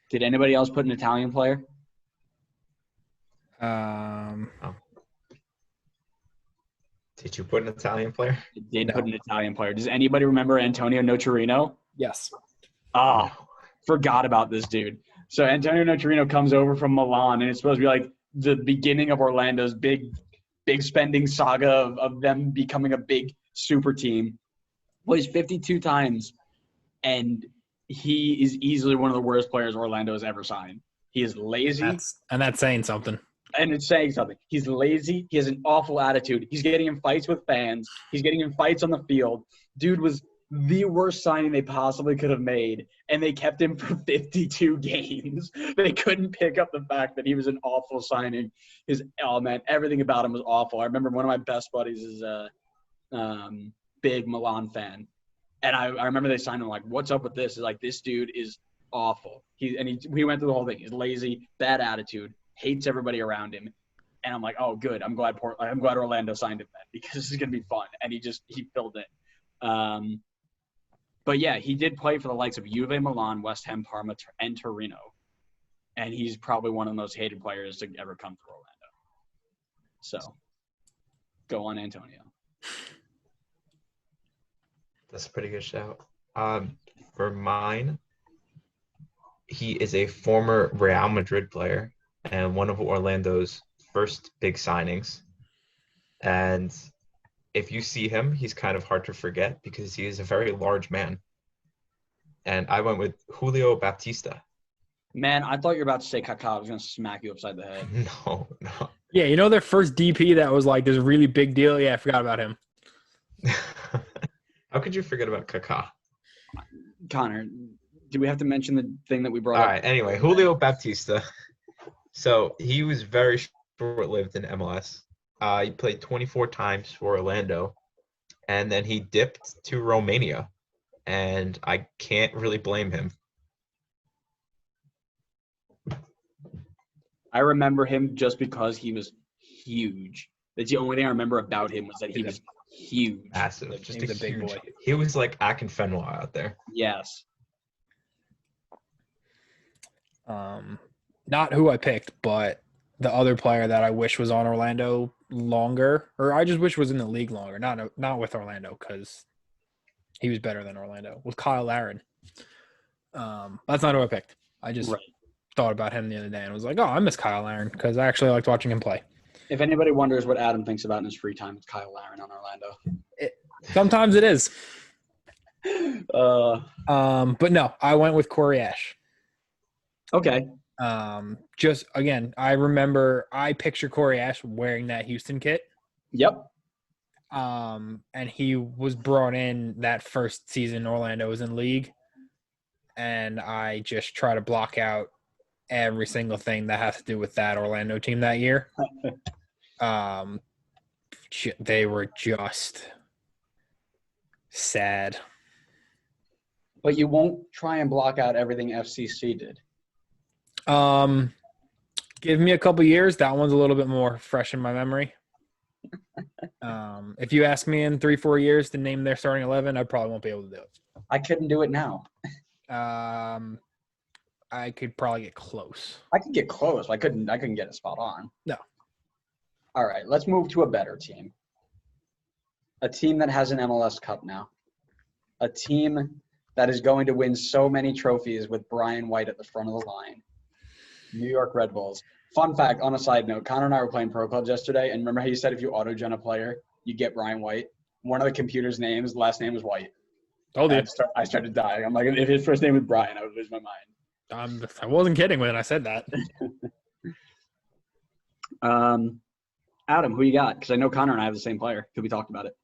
did anybody else put an Italian player? Did you put an Italian player? I did put an Italian player. Does anybody remember Antonio Nocerino? Yes. Oh, No. forgot about this dude. So Antonio Nocerino comes over from Milan, and it's supposed to be like the beginning of Orlando's big spending saga of them becoming a big super team. Plays 52 times, and he is easily one of the worst players Orlando has ever signed. He is lazy. That's saying something. And it's saying something. He's lazy. He has an awful attitude. He's getting in fights with fans. He's getting in fights on the field. Dude was the worst signing they possibly could have made, and they kept him for 52 games. They couldn't pick up the fact that he was an awful signing. Everything about him was awful. I remember one of my best buddies is a big Milan fan, and I remember they signed him like, "What's up with this?" It's like, this dude is awful. We went through the whole thing. He's lazy, bad attitude, hates everybody around him, and I'm like, oh, good. I'm glad Orlando signed him then because this is gonna be fun. And he filled it. But yeah, he did play for the likes of Juve, Milan, West Ham, Parma, and Torino, and he's probably one of the most hated players to ever come through Orlando. So, go on, Antonio. That's a pretty good shout. For mine, he is a former Real Madrid player and one of Orlando's first big signings. And if you see him, he's kind of hard to forget because he is a very large man. And I went with Julio Baptista. Man, I thought you were about to say Kaká. I was going to smack you upside the head. No. Yeah, you know their first DP that was like this really big deal? Yeah, I forgot about him. How could you forget about Kaká? Connor, do we have to mention the thing that we brought All up? right, anyway, Julio Baptista. So he was very short-lived in MLS. He played 24 times for Orlando, and then he dipped to Romania, and I can't really blame him. I remember him just because he was huge. That's the only thing I remember about him was that he was huge. Massive. Just He was a a big huge boy. He was like Akinfenwa out there. Yes. Not who I picked, but the other player that I wish was on Orlando longer, or I just wish was in the league longer. Not with Orlando because he was better than Orlando. Was Kyle Larin. That's not who I picked. I just thought about him the other day and was like, oh, I miss Kyle Larin because I actually liked watching him play. If anybody wonders what Adam thinks about in his free time, it's Kyle Larin on Orlando. Sometimes it is. But no, I went with Corey Ash. Okay. Just again, I picture Corey Ash wearing that Houston kit. Yep. And he was brought in that first season Orlando was in league. And I just try to block out every single thing that has to do with that Orlando team that year. They were just sad. But you won't try and block out everything FCC did. Give me a couple years. That one's a little bit more fresh in my memory. If you ask me in 3-4 years to name their starting 11, I probably won't be able to do it. I couldn't do it now. I could probably get close. I could get close. I couldn't get it spot on. No. All right, let's move to a better team. A team that has an MLS Cup now. A team that is going to win so many trophies with Brian White at the front of the line. New York Red Bulls. Fun fact, on a side note, Connor and I were playing Pro Clubs yesterday, and remember how you said if you auto-gen a player, you get Brian White? One of the computer's names, last name was White. Told you. I started dying. I'm like, if his first name was Brian, I would lose my mind. I wasn't kidding when I said that. Adam, who you got? Because I know Connor and I have the same player. Could we talk about it?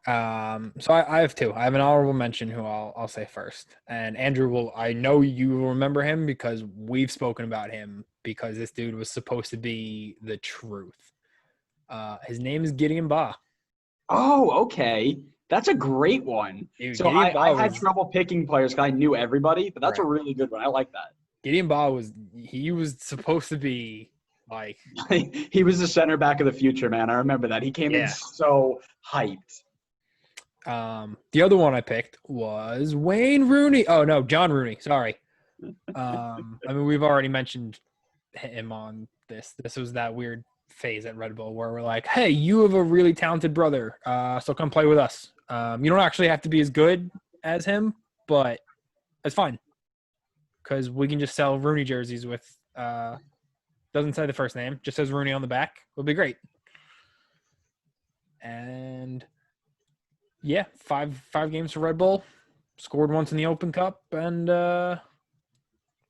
So I have two. I have an honorable mention who I'll say first. And Andrew I know you will remember him because we've spoken about him because this dude was supposed to be the truth. His name is Gideon Bah. Oh, okay. That's a great one. Dude, So Gideon I Ball had was trouble picking players because I knew everybody, but that's a right. really good one. I like that. Gideon Ball was supposed to be like He was the center back of the future, man. I remember that. He came in yeah. so hyped. The other one I picked was Wayne Rooney. Oh no, John Rooney. Sorry. I mean, we've already mentioned him on this. This was that weird phase at Red Bull where we're like, "Hey, you have a really talented brother, so come play with us. You don't actually have to be as good as him, but it's fine because we can just sell Rooney jerseys with doesn't say the first name, just says Rooney on the back. It'll be great." And yeah, five games for Red Bull. Scored once in the Open Cup, and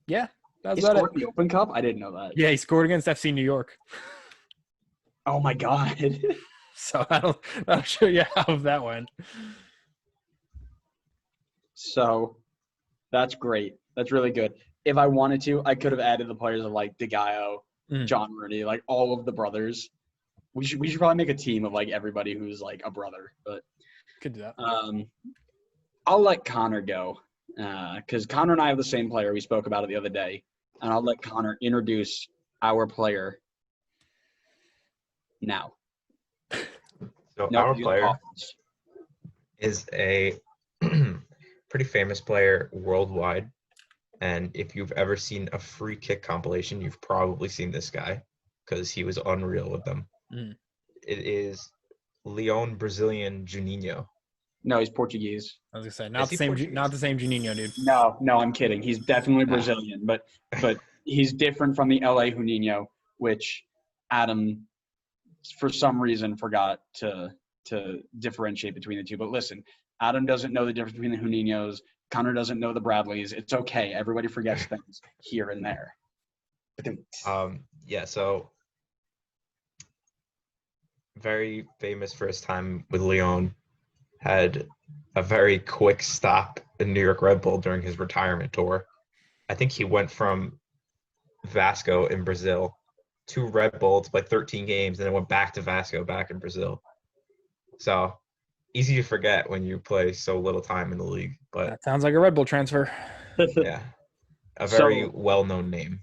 yeah, that's He about scored it. in the Open Cup? I didn't know that. Yeah, he scored against FC New York. Oh, my God. So that'll show you how that went. So that's great. That's really good. If I wanted to, I could have added the players of like DeGaio, John Rooney, like all of the brothers. We should probably make a team of like everybody who's like a brother. But Could do that. I'll let Connor go because Connor and I have the same player. We spoke about it the other day, and I'll let Connor introduce our player now. So No, our use player pause. is a pretty famous player worldwide. And if you've ever seen a free kick compilation, you've probably seen this guy because he was unreal with them. Mm. It is Leon Brazilian Juninho. No, he's Portuguese. I was gonna say Is not he the same, Portuguese? not the same Juninho, dude. No, I'm kidding. He's definitely Ah. Brazilian, but he's different from the LA Juninho, which Adam, for some reason, forgot to differentiate between the two. But listen, Adam doesn't know the difference between the Juninhos. Connor doesn't know the Bradleys. It's okay. Everybody forgets things here and there. Yeah, so very famous for his time with Leon. Had a very quick stop in New York Red Bull during his retirement tour. I think he went from Vasco in Brazil to Red Bull to play 13 games and then went back to Vasco back in Brazil. So easy to forget when you play so little time in the league. But That sounds like a Red Bull transfer. yeah, a very So- well-known name.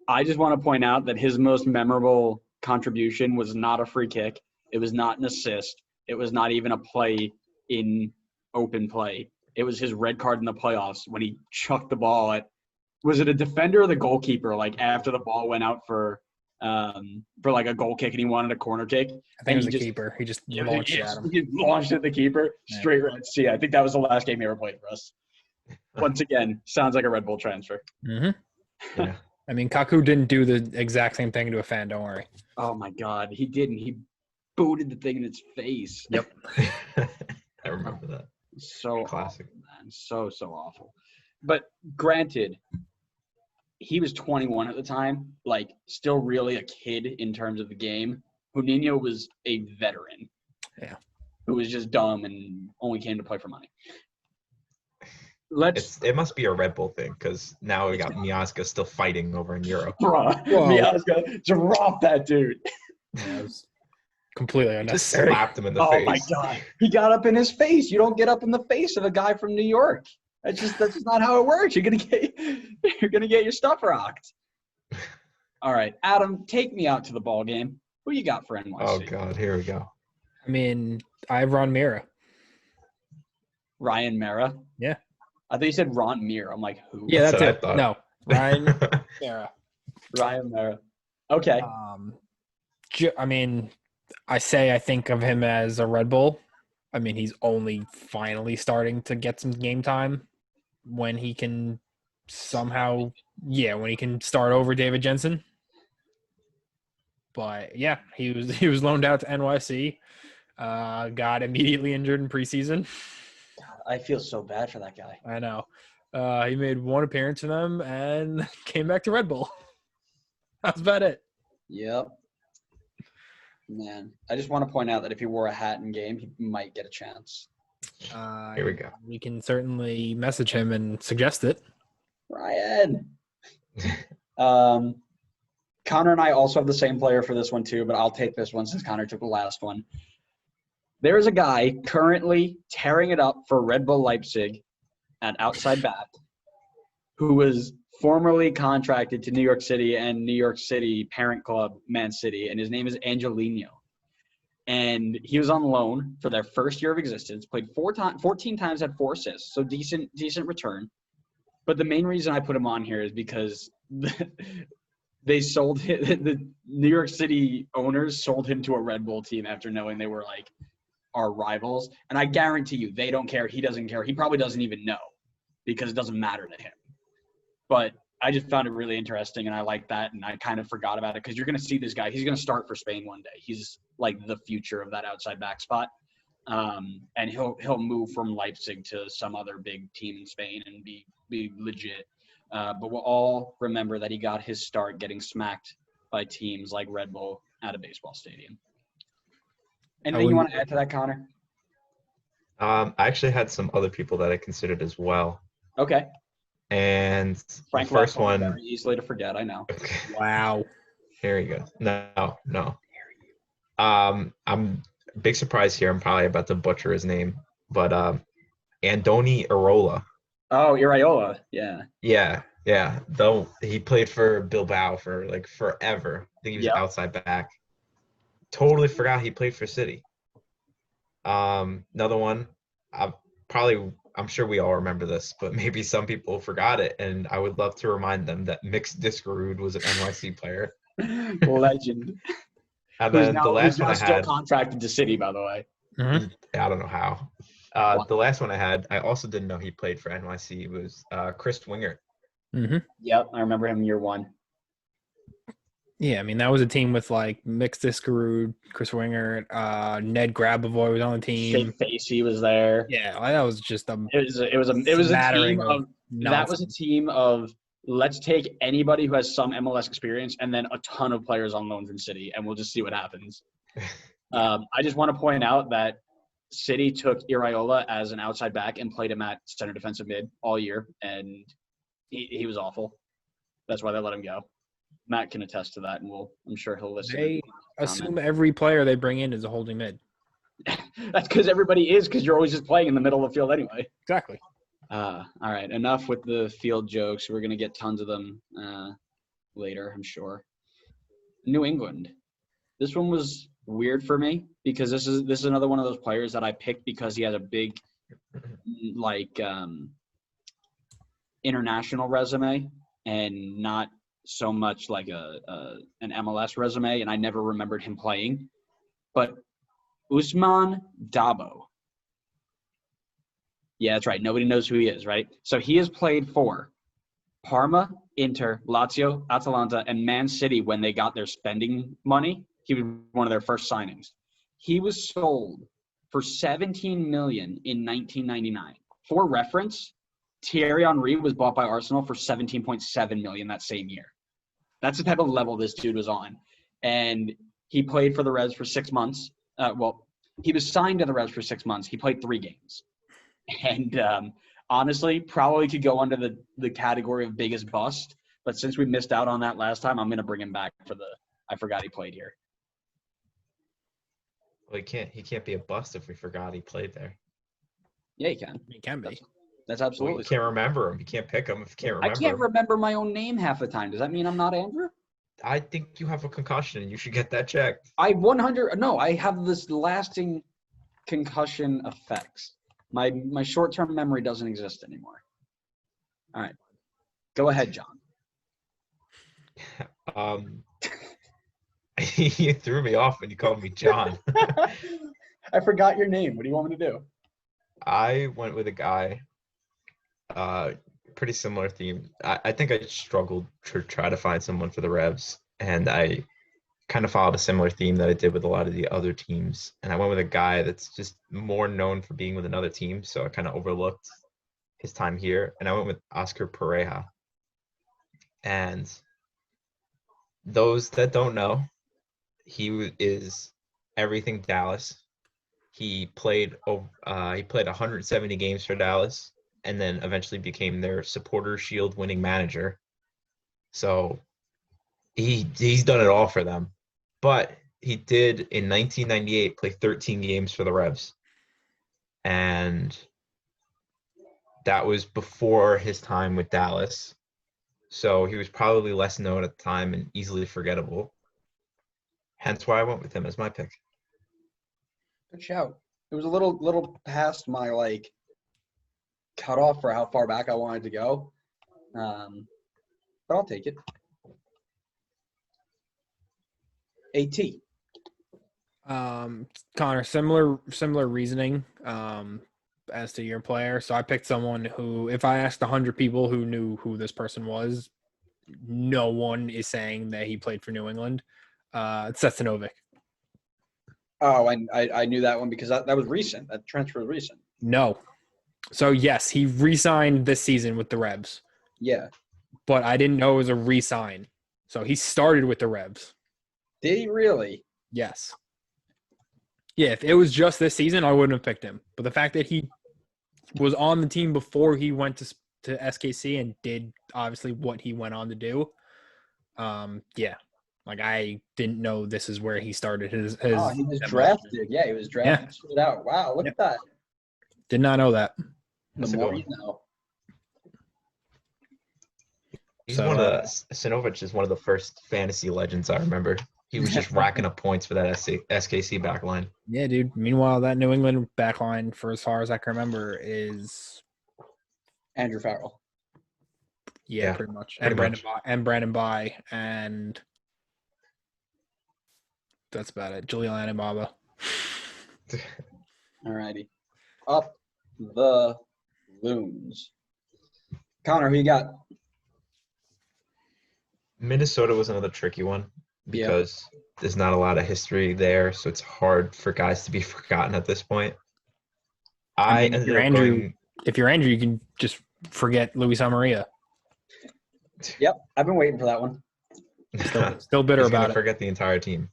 I just want to point out that his most memorable contribution was not a free kick. It was not an assist. It was not even a play in open play. It was his red card in the playoffs when he chucked the ball at – was it a defender or the goalkeeper, like after the ball went out for like a goal kick and he wanted a corner kick? I think it was the keeper. He just launched at him. He launched at the keeper straight right. See, I think that was the last game he ever played for us. Once again, sounds like a Red Bull transfer. Mm-hmm. Yeah. I mean, Kaku didn't do the exact same thing to a fan. Don't worry. Oh, my God. He didn't. He booted the thing in its face. Yep. I remember that. So Classic. awful, man. So awful. But granted, he was 21 at the time, like still really a kid in terms of the game. Juninho was a veteran. Yeah. Who was just dumb and only came to play for money. It must be a Red Bull thing because now we got Miazga still fighting over in Europe. Bruh, Whoa. Miazga, drop that dude. Yeah, it was completely Just unnecessary. slapped him in the Oh face. my God. He got up in his face. You don't get up in the face of a guy from New York. That's just not how it works. You're gonna get your stuff rocked. All right, Adam, take me out to the ball game. Who you got for NYC? Oh God, here we go. I mean, I have Ron Mira. Ryan Mera. Yeah. I thought you said Ron Mir. I'm like, who? Yeah, That's that's what I it. thought. No, Ryan Mira. Ryan Mera. Okay. I mean, I think of him as a Red Bull. I mean, he's only finally starting to get some game time when he can somehow, when he can start over David Jensen. But yeah, he was loaned out to NYC. Got immediately injured in preseason. I feel so bad for that guy. I know. He made one appearance for them and came back to Red Bull. That's about it. Yep. Man, I just want to point out that if he wore a hat in game, he might get a chance. Here we go. We can certainly message him and suggest it. Ryan. Connor and I also have the same player for this one too, but I'll take this one since Connor took the last one. There is a guy currently tearing it up for Red Bull Leipzig at outside back who was formerly contracted to New York City and New York City parent club Man City, and his name is Angelino. And he was on loan for their first year of existence, played 14 times, had 4 assists, so decent return. But the main reason I put him on here is because they sold him, the New York City owners sold him to a Red Bull team after knowing they were like our rivals. And I guarantee you, they don't care. He doesn't care. He probably doesn't even know because it doesn't matter to him. But I just found it really interesting, and I like that, and I kind of forgot about it because you're going to see this guy. He's going to start for Spain one day. He's like the future of that outside back spot, and he'll move from Leipzig to some other big team in Spain and be legit. But we'll all remember that he got his start getting smacked by teams like Red Bull at a baseball stadium. Anything you want to add to that, Connor? I actually had some other people that I considered as well. Okay. And Frank the first one, very easily to forget. I know. Okay. Wow. Here you go. No. I'm big surprise here. I'm probably about to butcher his name, but Andoni Iraola. Oh, Iraola. Yeah. Yeah. Though he played for Bilbao for like forever. I think he was outside back. Totally forgot he played for City. Another one. I'm sure we all remember this, but maybe some people forgot it, and I would love to remind them that Mix Diskerud was an NYC player. Legend. And then the last one I still had, contracted to City, by the way. Mm-hmm. I don't know how. The last one I had, I also didn't know he played for NYC, was Chris Wingert. Mm-hmm. Yep, I remember him year 1. Yeah, I mean that was a team with like Mix Diskerud, Chris Wingert, Ned Grabavoy was on the team. Shane Facey was there. Yeah, that was just a. It was a team of that was a team of let's take anybody who has some MLS experience and then a ton of players on loan from City, and we'll just see what happens. I just want to point out that City took Iraola as an outside back and played him at center defensive mid all year, and he was awful. That's why they let him go. Matt can attest to that, and I'm sure he'll listen. They assume every player they bring in is a holding mid. That's because everybody is, because you're always just playing in the middle of the field anyway. Exactly. All right, enough with the field jokes. We're going to get tons of them later, I'm sure. New England. This one was weird for me because this is another one of those players that I picked because he has a big, international resume and not so much like an MLS resume, and I never remembered him playing. But Ousmane Dabo. Yeah, that's right. Nobody knows who he is, right? So he has played for Parma, Inter, Lazio, Atalanta, and Man City when they got their spending money. He was one of their first signings. He was sold for $17 million in 1999. For reference, Thierry Henry was bought by Arsenal for $17.7 million that same year. That's the type of level this dude was on. And he played for the Reds for 6 months. He was signed to the Reds for 6 months. He played 3 games. And honestly, probably could go under the category of biggest bust. But since we missed out on that last time, I'm going to bring him back for I forgot he played here. Well, he can't be a bust if we forgot he played there. Yeah, he can. He can be. That's absolutely. Well, you can't remember him. You can't pick him if you can't remember. I can't remember my own name half the time. Does that mean I'm not Andrew? I think you have a concussion and you should get that checked. I have this lasting concussion effects. My short-term memory doesn't exist anymore. All right. Go ahead, John. You threw me off when you called me John. I forgot your name. What do you want me to do? I went with a guy, pretty similar theme. I think I struggled to try to find someone for the Revs, and I kind of followed a similar theme that I did with a lot of the other teams. And I went with a guy that's just more known for being with another team, so I kind of overlooked his time here. And I went with Oscar Pereja. And those that don't know, he is everything Dallas. He played 170 games for Dallas, and then eventually became their Supporter Shield winning manager. So he's done it all for them. But he did in 1998 play 13 games for the Revs. And that was before his time with Dallas. So he was probably less known at the time and easily forgettable. Hence why I went with him as my pick. Good shout. It was a little past my cutoff for how far back I wanted to go, but I'll take it. AT. Connor, similar reasoning as to your player. So I picked someone who, if I asked 100 people who knew who this person was, no one is saying that he played for New England. It's Sestanovic. Oh, I knew that one because that was recent. That transfer was recent. No. So, yes, he re-signed this season with the Revs. Yeah. But I didn't know it was a re-sign. So he started with the Revs. Did he really? Yes. Yeah, if it was just this season, I wouldn't have picked him. But the fact that he was on the team before he went to SKC and did obviously what he went on to do, yeah. I didn't know this is where he started his he was drafted. Yeah, he was drafted straight out. Wow, look at that. Did not know that. That's The a more good you know. He's Sinovic is one of the first fantasy legends I remember. He was just racking up points for that SKC backline. Yeah, dude. Meanwhile, that New England backline, for as far as I can remember, is Andrew Farrell. Yeah, pretty much. And Brandon By, and that's about it. Julian Anibaba. All righty. Up the Loons. Connor, who you got? Minnesota was another tricky one because there's not a lot of history there, so it's hard for guys to be forgotten at this point. If you're Andrew, you can just forget Luis Amarilla. Yep, I've been waiting for that one. Still bitter about it. Forget the entire team.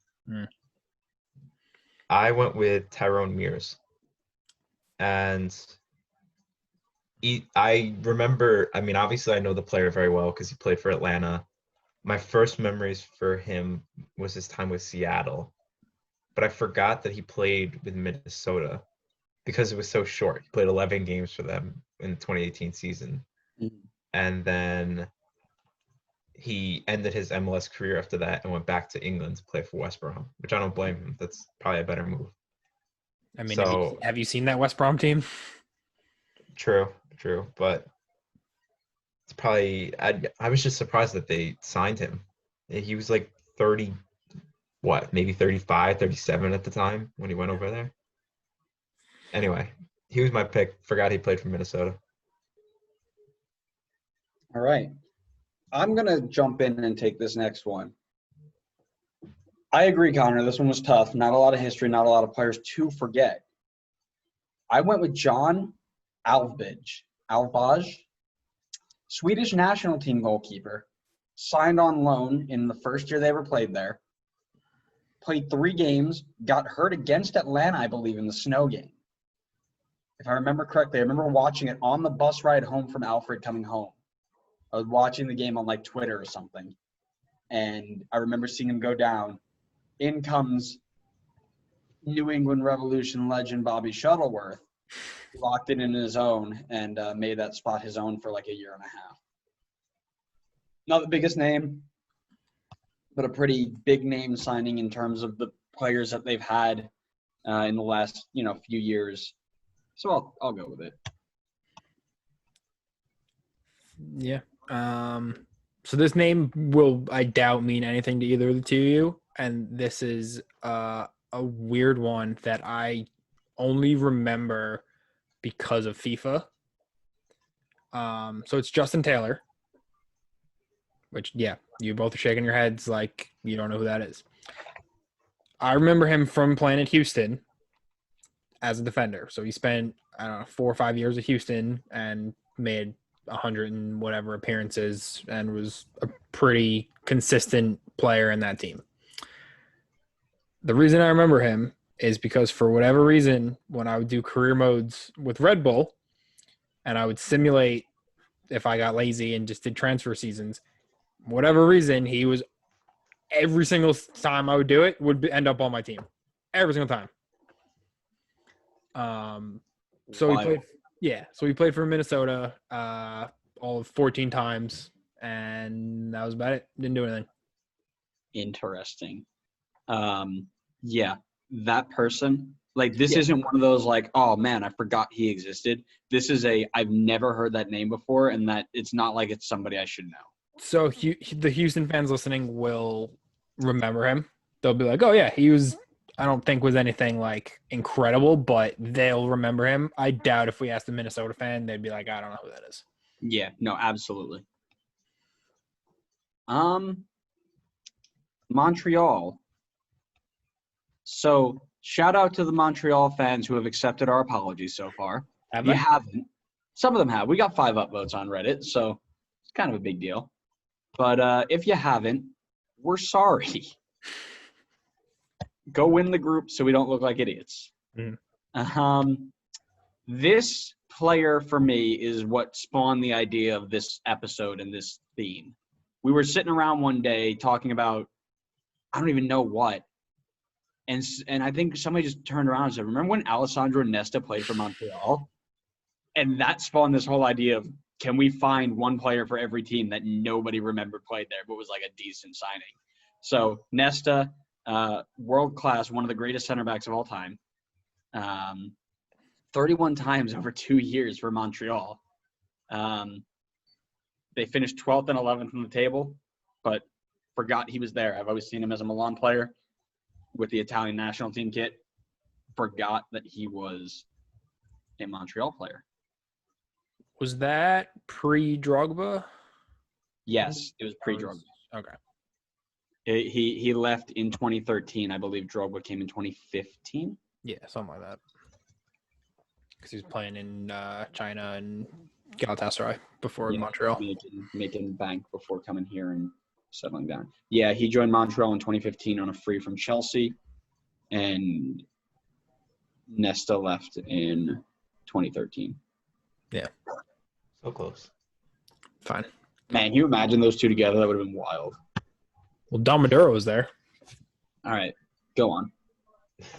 I went with Tyrone Mears. And I remember, obviously I know the player very well because he played for Atlanta. My first memories for him was his time with Seattle. But I forgot that he played with Minnesota because it was so short. He played 11 games for them in the 2018 season. Mm-hmm. And then he ended his MLS career after that and went back to England to play for West Brom, which I don't blame him. That's probably a better move. Have you seen that West Brom team? True. But it's probably I was just surprised that they signed him. He was like 30, maybe 35, 37 at the time when he went over there. Anyway, he was my pick. Forgot he played for Minnesota. All right. I'm going to jump in and take this next one. I agree, Connor. This one was tough. Not a lot of history, not a lot of players to forget. I went with John Alvbaj, Swedish national team goalkeeper, signed on loan in the first year they ever played there, played 3 games, got hurt against Atlanta, I believe, in the snow game. If I remember correctly, I remember watching it on the bus ride home from Alfred coming home. I was watching the game on Twitter or something, and I remember seeing him go down. In comes New England Revolution legend Bobby Shuttleworth, locked it in his own and made that spot his own for a year and a half. Not the biggest name, but a pretty big name signing in terms of the players that they've had in the last few years. So I'll go with it. Yeah. So this name will, I doubt, mean anything to either of the two of you. And this is a weird one that I only remember because of FIFA. So it's Justin Taylor, which, you both are shaking your heads like you don't know who that is. I remember him from playing at Houston as a defender. So he spent, 4 or 5 years at Houston and made 100 and whatever appearances and was a pretty consistent player in that team. The reason I remember him is because for whatever reason, when I would do career modes with Red Bull and I would simulate if I got lazy and just did transfer seasons, whatever reason, he was every single time I would do it would end up on my team. Every single time. So Wild. we played for Minnesota all of 14 times, and that was about it. Didn't do anything. Interesting. Yeah, that person, like, this isn't one of those like, oh man, I forgot he existed. This is I've never heard that name before, and that it's not like it's somebody I should know. So the Houston fans listening will remember him. They'll be like, oh yeah, he was, I don't think was anything like incredible, but they'll remember him. I doubt if we asked a Minnesota fan, they'd be like, I don't know who that is. Yeah, no, absolutely. Montreal. So shout out to the Montreal fans who have accepted our apologies so far. Have If you they? haven't, some of them have. We got 5 upvotes on Reddit, so it's kind of a big deal. But if you haven't, we're sorry. Go win the group so we don't look like idiots. This player for me is what spawned the idea of this episode and this theme. We were sitting around one day talking about, I don't even know what. And I think somebody just turned around and said, remember when Alessandro Nesta played for Montreal? And that spawned this whole idea of, can we find one player for every team that nobody remembered played there but was like a decent signing? So Nesta, world-class, one of the greatest center backs of all time. 31 times over 2 years for Montreal. They finished 12th and 11th on the table, but forgot he was there. I've always seen him as a Milan player with the Italian national team kit. Forgot that he was a Montreal player. Was that pre-Drogba? Yes, it was pre-Drogba. Okay. He left in 2013. I believe Drogba came in 2015. Yeah, something like that. Because he was playing in China and Galatasaray before Montreal. Making bank before coming here and settling down. Yeah, he joined Montreal in 2015 on a free from Chelsea, and Nesta left in 2013. Yeah. So close. Fine. Man, can you imagine those two together? That would have been wild. Well, Don Maduro was there. All right, go on.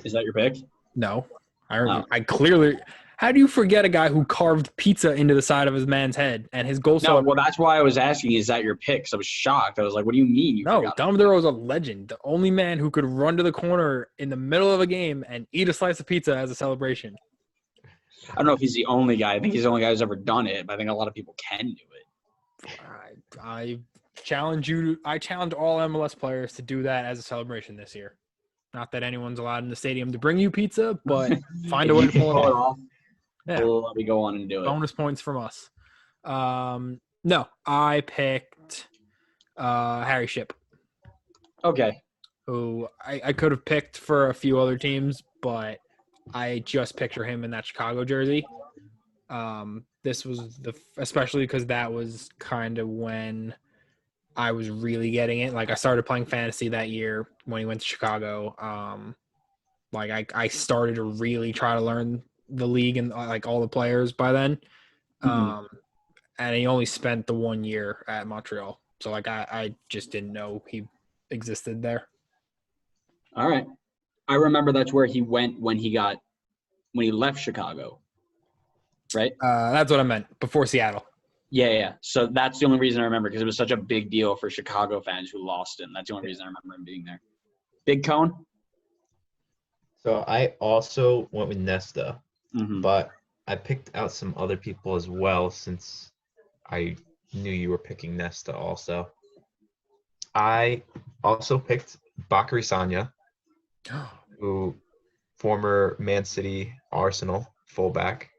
Is that your pick? No. I clearly – how do you forget a guy who carved pizza into the side of his man's head and his goal? No, well, that's why I was asking, is that your pick? Because I was shocked. I was like, what do you mean you forgot? Don Maduro was a legend. The only man who could run to the corner in the middle of a game and eat a slice of pizza as a celebration. I don't know if he's the only guy. I think he's the only guy who's ever done it, but I think a lot of people can do it. I challenge you. I challenge all MLS players to do that as a celebration this year. Not that anyone's allowed in the stadium to bring you pizza, but find a way to pull it off. Yeah. Let me go on and do it. Bonus points from us. No, I picked Harry Shipp. Okay. Who I could have picked for a few other teams, but I just picture him in that Chicago jersey. This was especially because that was kind of when I was really getting it. Like I started playing fantasy that year when he went to Chicago. I started to really try to learn the league and like all the players by then. And he only spent the 1 year at Montreal. So like I just didn't know he existed there. All right. I remember that's where he went when he left Chicago. Right? That's what I meant. Before Seattle. Yeah. So that's the only reason I remember, because it was such a big deal for Chicago fans who lost him. That's the only reason I remember him being there. Big Cone? So I also went with Nesta, but I picked out some other people as well since I knew you were picking Nesta also. I also picked Bakary Sagna, who former Man City, Arsenal fullback.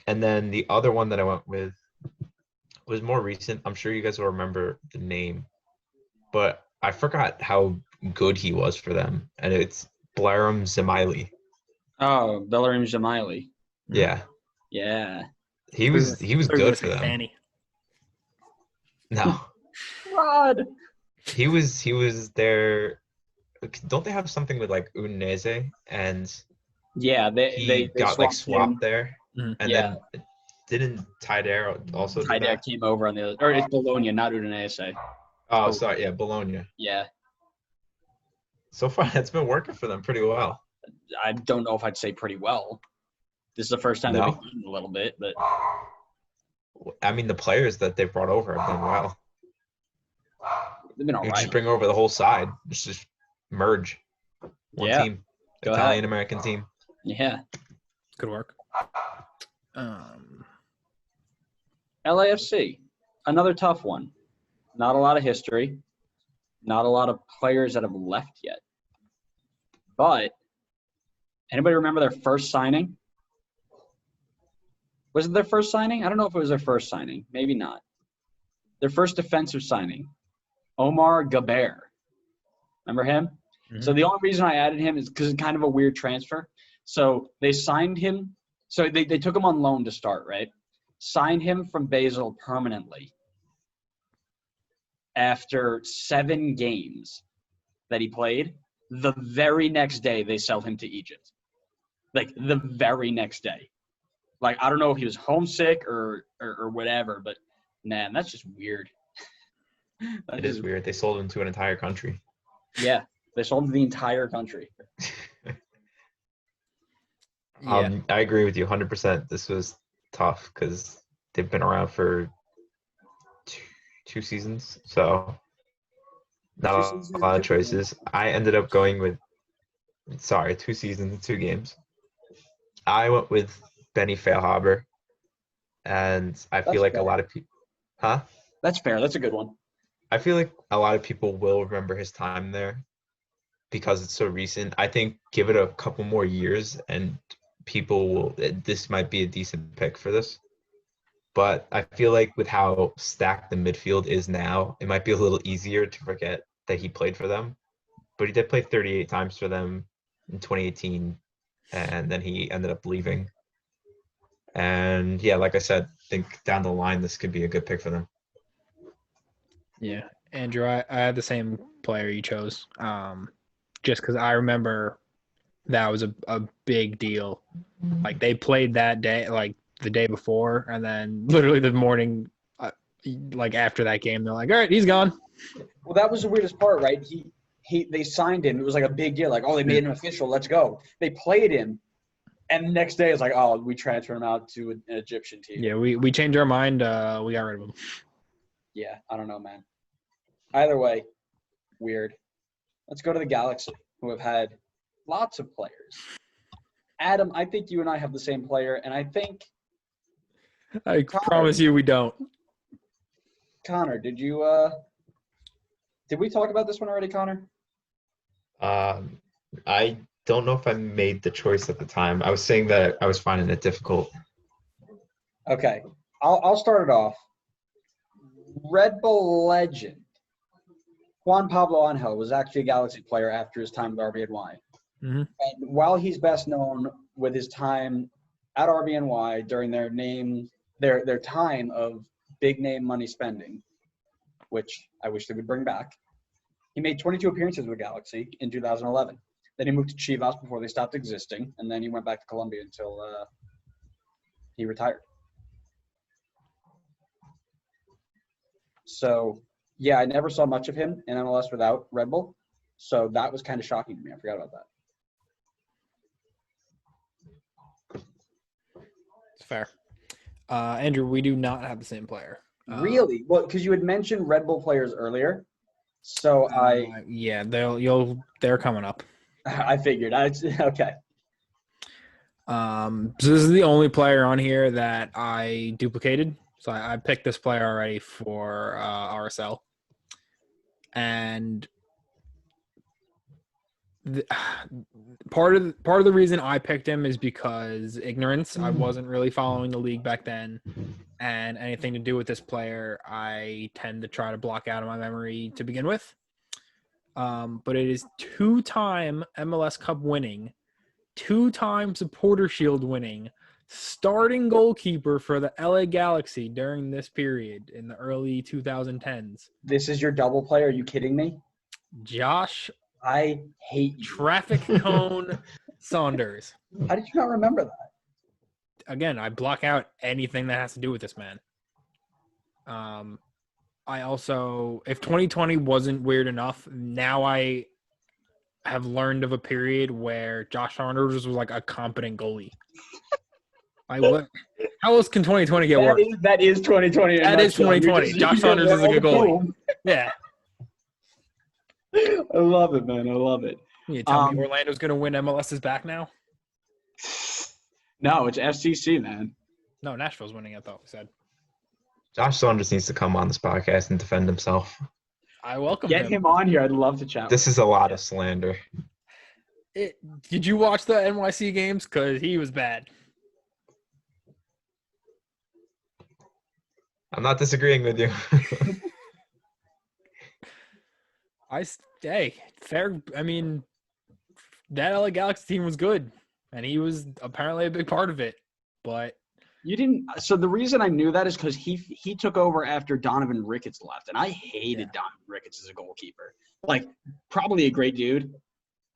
And then the other one that I went with was more recent. I'm sure you guys will remember the name, but I forgot how good he was for them. And it's Blarium Zemaili. Oh, Bellerim Zemaili. Yeah. Yeah. He was good for them. Fanny. No. Rod. He was there. Don't they have something with like Udinese? And yeah, they got like swapped there. Mm-hmm. And then didn't Tydare also do Tydare that? came over on the other, or it's Bologna, not Udinese. Oh, sorry. Yeah, Bologna. Yeah. So far, it's been working for them pretty well. I don't know if I'd say pretty well. This is the first time they've No? been beaten a little bit, but I mean, the players that they brought over have done well. they've been all You right. just bring over the whole side. Just merge. One Yeah. team. Go ahead. Italian-American team. Yeah. Good work. LAFC, another tough one. Not a lot of history. Not a lot of players that have left yet. But anybody remember their first signing? Was it their first signing? I don't know if it was their first signing. Maybe not. Their first defensive signing, Omar Gaber. Remember him? Mhm. So the only reason I added him is because it's kind of a weird transfer. So they signed him. So they took him on loan to start, right? Signed him from Basel permanently after 7 games that he played. The very next day, they sell him to Egypt. Like, the very next day. Like, I don't know if he was homesick or whatever, but, man, that's just weird. It is weird. They sold him to an entire country. Yeah, they sold him to the entire country. Yeah. I agree with you 100%. This was tough because they've been around for two seasons, so not a lot of choices. I ended up going with, 2 seasons, 2 games. I went with Benny Feilhaber, and I feel like a lot of people, That's fair. That's a good one. I feel like a lot of people will remember his time there because it's so recent. I think give it a couple more years and people will, this might be a decent pick for this. But I feel like with how stacked the midfield is now, it might be a little easier to forget that he played for them. But he did play 38 times for them in 2018, and then he ended up leaving. And yeah, like I said, I think down the line, this could be a good pick for them. Yeah. Andrew, I had the same player you chose. Just because I remember that was a big deal. Like they played that day, like the day before, and then literally the morning, like after that game, they're like, "All right, he's gone." Well, that was the weirdest part, right? They signed him. It was like a big deal. Like, oh, they made him official. Let's go. They played him, and the next day it's like, oh, we transferred him out to an Egyptian team. Yeah, we changed our mind. We got rid of him. Yeah, I don't know, man. Either way, weird. Let's go to the Galaxy, who have had lots of players. Adam, I think you and I have the same player, and I think I promise you, we don't. Connor, did we talk about this one already, Connor? I don't know if I made the choice at the time. I was saying that I was finding it difficult. Okay, I'll start it off. Red Bull legend Juan Pablo Angel was actually a Galaxy player after his time with RBNY. Mm-hmm. And while he's best known with his time at RBNY during their time of big name money spending, which I wish they would bring back, he made 22 appearances with Galaxy in 2011. Then he moved to Chivas before they stopped existing, and then he went back to Colombia until he retired. So, yeah, I never saw much of him in MLS without Red Bull, so that was kind of shocking to me. I forgot about that. It's fair. Andrew, we do not have the same player. Really? Well, because you had mentioned Red Bull players earlier, so yeah, they're coming up. I figured. Okay. So this is the only player on here that I duplicated. So I picked this player already for RSL, and part of the reason I picked him is because ignorance. I wasn't really following the league back then, and anything to do with this player, I tend to try to block out of my memory to begin with. But it is 2-time MLS Cup winning, 2-time Supporter Shield winning, starting goalkeeper for the LA Galaxy during this period in the early 2010s. This is your double play? Are you kidding me? Josh, I hate you. Traffic Cone Saunders. How did you not remember that? Again, I block out anything that has to do with this man. I also, if 2020 wasn't weird enough, now I have learned of a period where Josh Arnold was like a competent goalie. What? How else can 2020 get worse? That is 2020. That is 2020. Josh Saunders is a good goalie. Yeah. I love it, man. I love it. You tell me Orlando's going to win MLS is back now? No, it's FCC, man. No, Nashville's winning, I thought we said. Josh Saunders needs to come on this podcast and defend himself. I welcome Get him on here. I'd love to chat. This is a lot of slander. Did you watch the NYC games? Because he was bad. I'm not disagreeing with you. Fair. I mean, that LA Galaxy team was good, and he was apparently a big part of it. But you didn't. So the reason I knew that is because he took over after Donovan Ricketts left, and I hated Donovan Ricketts as a goalkeeper. Like, probably a great dude.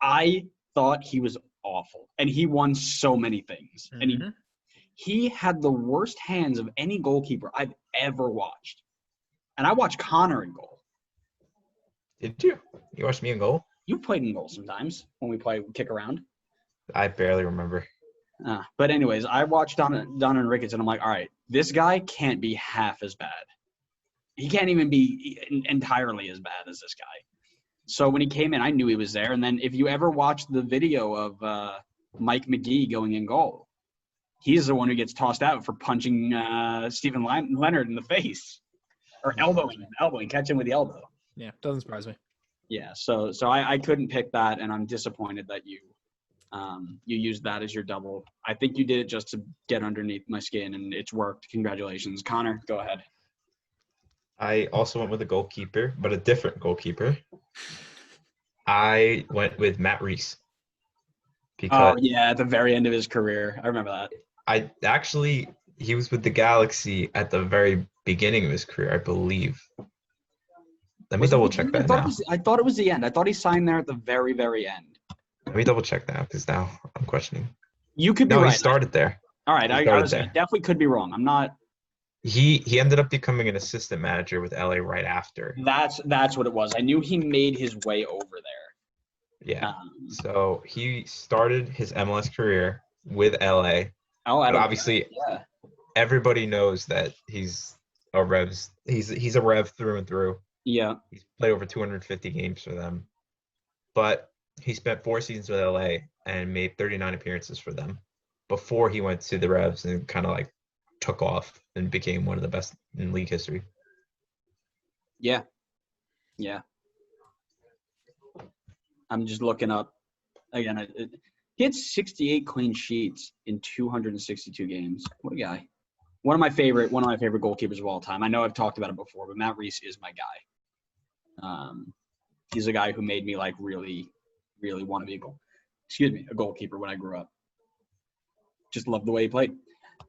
I thought he was awful, and he won so many things, and he had the worst hands of any goalkeeper I've ever watched. And I watched Connor in goal. Did you? You watched me in goal? You played in goal sometimes when we kick around. I barely remember. But anyways, I watched Donovan Ricketts, and I'm like, all right, this guy can't be half as bad. He can't even be entirely as bad as this guy. So when he came in, I knew he was there. And then if you ever watched the video of Mike McGee going in goal, he's the one who gets tossed out for punching Stephen Leonard in the face. Or elbowing, catch him with the elbow. Yeah, doesn't surprise me. Yeah, so I couldn't pick that, and I'm disappointed that you used that as your double. I think you did it just to get underneath my skin, and it's worked. Congratulations. Connor, go ahead. I also went with a goalkeeper, but a different goalkeeper. I went with Matt Reese. Because at the very end of his career. I remember that. He was with the Galaxy at the very beginning of his career, I believe. Let me double check that now. I thought it was the end. I thought he signed there at the very, very end. Let me double check now, because now I'm questioning. You could be right. No, he started there. All right, I definitely could be wrong. I'm not. He ended up becoming an assistant manager with LA right after. That's what it was. I knew he made his way over there. Yeah. So he started his MLS career with LA. But obviously, everybody knows that he's a Revs. He's a Rev through and through. Yeah. He's played over 250 games for them. But he spent 4 seasons with LA and made 39 appearances for them before he went to the Revs and kind of like took off and became one of the best in league history. Yeah. Yeah. I'm just looking up again. He had 68 clean sheets in 262 games. What a guy! One of my favorite goalkeepers of all time. I know I've talked about it before, but Matt Reese is my guy. He's a guy who made me like really, really want to be a goalkeeper when I grew up. Just loved the way he played.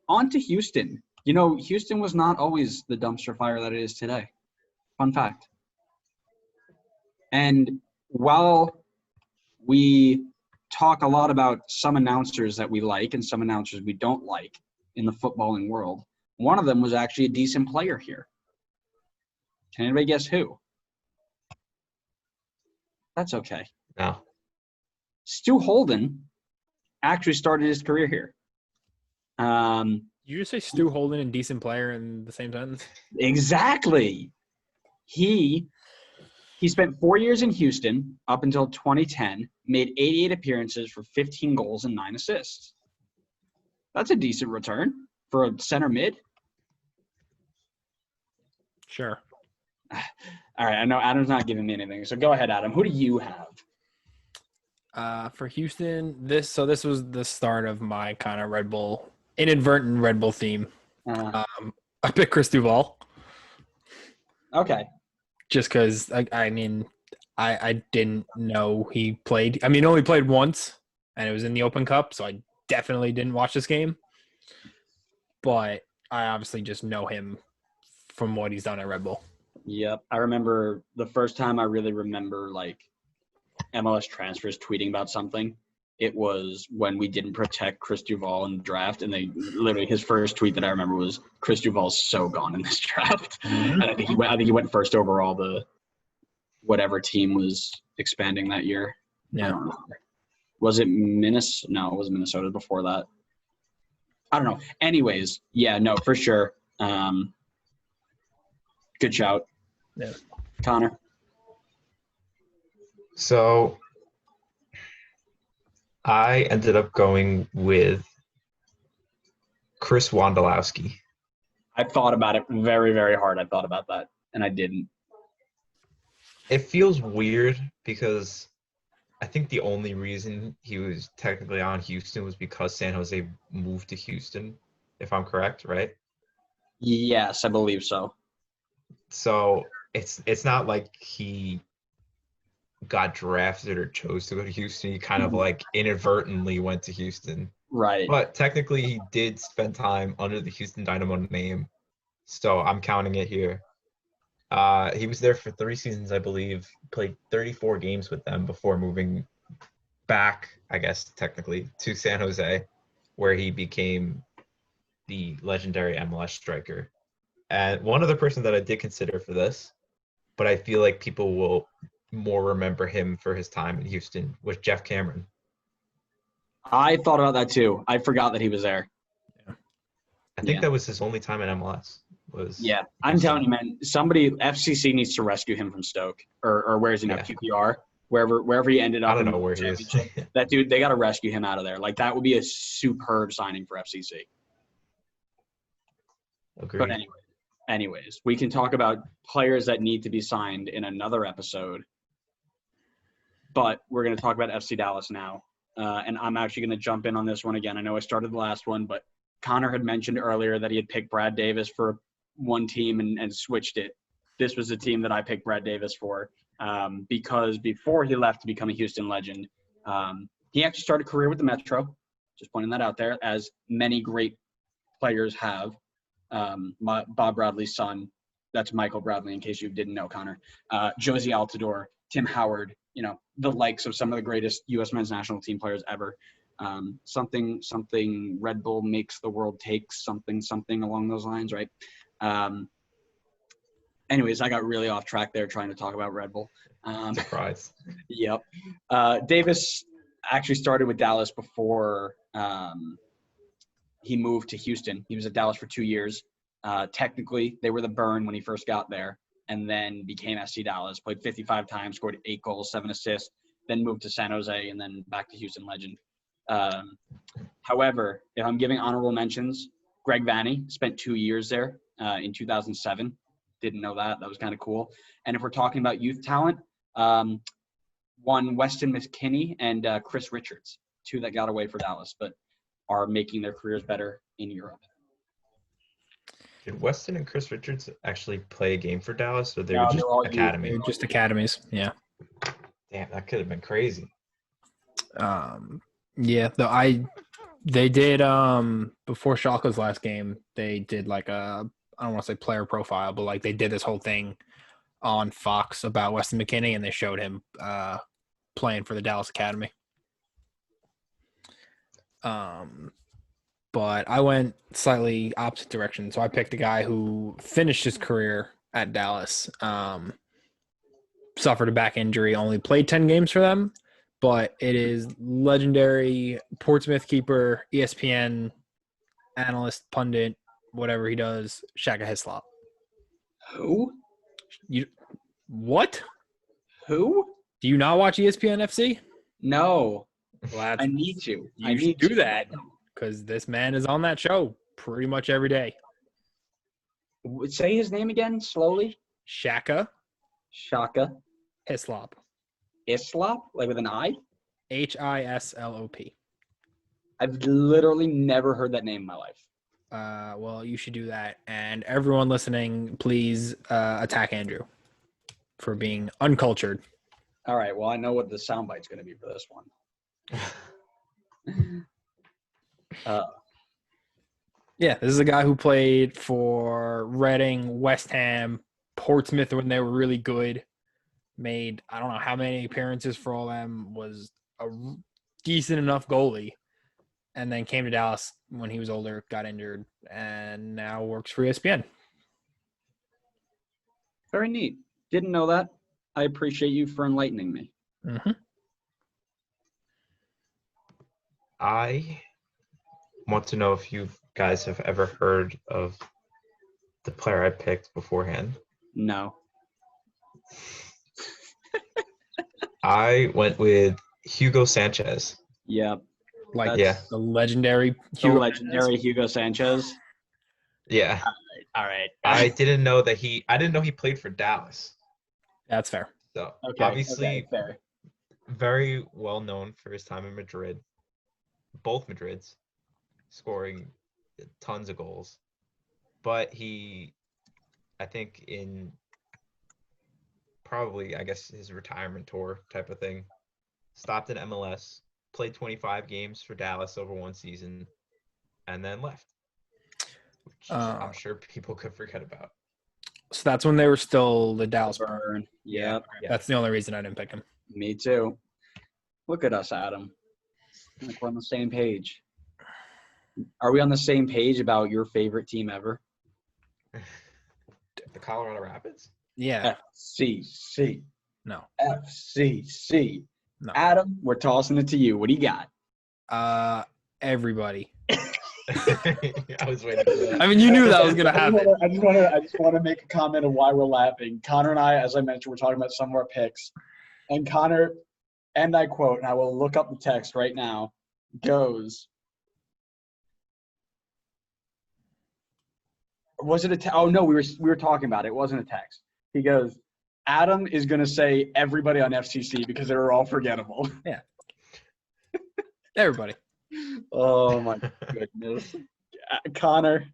On to Houston. You know, Houston was not always the dumpster fire that it is today. Fun fact. And while we talk a lot about some announcers that we like and some announcers we don't like in the footballing world, one of them was actually a decent player here. Can anybody guess who? That's okay. No. Stu Holden actually started his career here. You just say Stu Holden and decent player in the same sentence? Exactly. He spent 4 years in Houston up until 2010, made 88 appearances for 15 goals and 9 assists. That's a decent return for a center mid. Sure. All right, I know Adam's not giving me anything, so go ahead, Adam. Who do you have? For Houston, this was the start of my kind of inadvertent Red Bull theme. I picked Chris Duval. Okay. Just because, I didn't know he played. I mean, he only played once, and it was in the Open Cup, so I definitely didn't watch this game. But I obviously just know him from what he's done at Red Bull. Yep. I remember the first time I really remember, like, MLS transfers tweeting about something. it was when we didn't protect Chris Duval in the draft, and they literally his first tweet that I remember was Chris Duval's so gone in this draft. Mhm. And I think he went first overall the whatever team was expanding that year. I Yeah. don't remember. Was it Minnesota? No, it was Minnesota before that. I don't know. Anyways, yeah, no, for sure. Good shout. Yeah. Connor. So I ended up going with Chris Wondolowski. I thought about it very, very hard. I thought about that, and I didn't. It feels weird because I think the only reason he was technically on Houston was because San Jose moved to Houston, if I'm correct, right? Yes, I believe so. So it's not like he got drafted or chose to go to Houston. He kind of like inadvertently went to Houston. Right. But technically he did spend time under the Houston Dynamo name. So I'm counting it here. He was there for 3 seasons, I believe, played 34 games with them before moving back, I guess, technically, to San Jose, where he became the legendary MLS striker. And one other person that I did consider for this, but I feel like people will more remember him for his time in Houston, was Jeff Cameron. I thought about that too. I forgot that he was there. I think Yeah. that was his only time in MLS. Yeah, I'm telling you, man. Somebody FCC needs to rescue him from Stoke, or where is he now? Yeah. QPR, wherever he ended up. I don't in know the where he is. championship. That dude, they got to rescue him out of there. Like that would be a superb signing for FCC. Agreed. But anyways, we can talk about players that need to be signed in another episode. But we're going to talk about FC Dallas now, and I'm actually going to jump in on this one again. I know I started the last one, but Connor had mentioned earlier that he had picked Brad Davis for one team and switched it. This was the team that I picked Brad Davis for because before he left to become a Houston legend, he actually started a career with the Metro. Just pointing that out there, as many great players have. Bob Bradley's son, that's Michael Bradley, in case you didn't know, Connor. Josie Altidore, Tim Howard, the likes of some of the greatest U.S. men's national team players ever. Something Red Bull makes the world takes, something along those lines, right? Anyways, I got really off track there trying to talk about Red Bull. Surprise. Yep. Davis actually started with Dallas before he moved to Houston. He was at Dallas for 2 years. Technically, they were the Burn when he first got there, and then became SC Dallas. Played 55 times, scored 8 goals, 7 assists, then moved to San Jose, and then back to Houston legend. However, if I'm giving honorable mentions, Greg Vanny spent 2 years there in 2007. Didn't know that. That was kind of cool. And if we're talking about youth talent, one Weston McKinney and Chris Richards, 2 that got away for Dallas, but are making their careers better in Europe. Did Weston and Chris Richards actually play a game for Dallas, or they No, were they just were all youth. academy? They're just academies. Yeah. Damn, that could have been crazy. Yeah. They did before Schalke's last game, they did like I don't want to say player profile, but like they did this whole thing on Fox about Weston McKinney, and they showed him playing for the Dallas Academy. But I went slightly opposite direction. So I picked a guy who finished his career at Dallas, suffered a back injury, only played 10 games for them, but it is legendary Portsmouth keeper, ESPN analyst, pundit, whatever he does, Shaka Hislop. Who? What? Who? Do you not watch ESPN FC? No. Well, I need to. You should do that because this man is on that show pretty much every day. Say his name again slowly. Shaka Hislop, Hislop, like with an I? Hislop. I've literally never heard that name in my life. Well, you should do that. And everyone listening, please attack Andrew for being uncultured. All right. Well, I know what the soundbite's going to be for this one. Yeah, this is a guy who played for Reading, West Ham, Portsmouth when they were really good. Made I don't know how many appearances for all them. Was a decent enough goalie, and then came to Dallas when he was older, got injured, and now works for ESPN. Very neat. Didn't know that. I appreciate you for enlightening me. Mm-hmm. I want to know if you guys have ever heard of the player I picked beforehand. No. I went with Hugo Sanchez. Yep. Like Yeah. the legendary The Hugo legendary Hugo Sanchez. Yeah. All right. I didn't know he played for Dallas. That's fair. So Okay. obviously Okay, fair. very well known for his time in Madrid. Both Madrids, scoring tons of goals. But he, I think in probably, I guess, his retirement tour type of thing, stopped in MLS, played 25 games for Dallas over one season, and then left. Which I'm sure people could forget about. So that's when they were still the Dallas Burn. Burn. Yep. Yeah. That's the only reason I didn't pick him. Me too. Look at us, Adam. Like we're on the same page. Are we on the same page about your favorite team ever? The Colorado Rapids? Yeah. FCC. No. FCC. No. Adam, we're tossing it to you. What do you got? Everybody. I was waiting for that. I mean, you knew that was gonna happen. I just want to make a comment of why we're laughing. Connor and I, as I mentioned, we're talking about some of our picks, and Connor, and I quote, and I will look up the text right now, goes, was it a oh no, we were talking about it. It wasn't a text. He goes, Adam is gonna say everybody on FCC because they were all forgettable. Yeah. Everybody. Oh my goodness. Connor,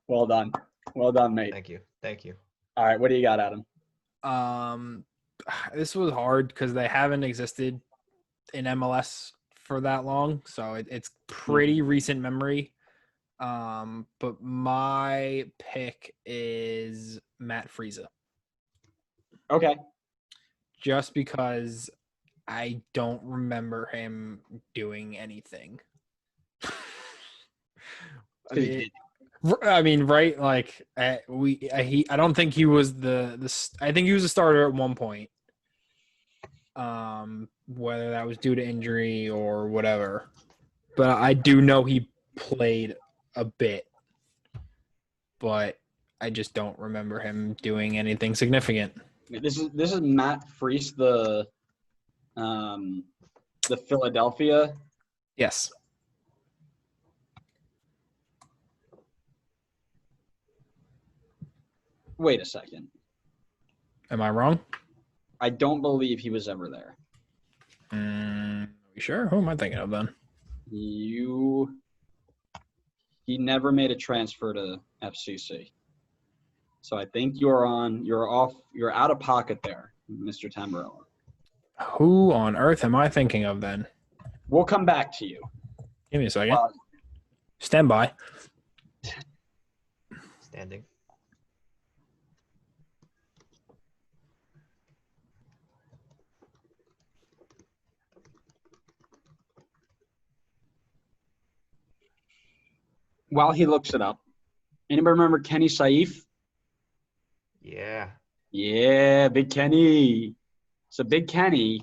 well done, mate. Thank you. All right, what do you got, Adam? This was hard because they haven't existed in MLS for that long, so it's pretty recent memory. But my pick is Matt Friese. Okay. Just because I don't remember him doing anything. I mean, right? Like I don't think he was I think he was a starter at one point. Whether that was due to injury or whatever, but I do know he played a bit, but I just don't remember him doing anything significant. This is Matt Friese, the Philadelphia. Yes. Wait a second. Am I wrong? I don't believe he was ever there. You sure? Who am I thinking of then? He never made a transfer to FCC. So I think you're out of pocket there, Mr. Tamburello. Who on earth am I thinking of then? We'll come back to you. Give me a second. Stand by. Standing. While he looks it up, anybody remember Kenny Saif? Yeah. Yeah, Big Kenny. So Big Kenny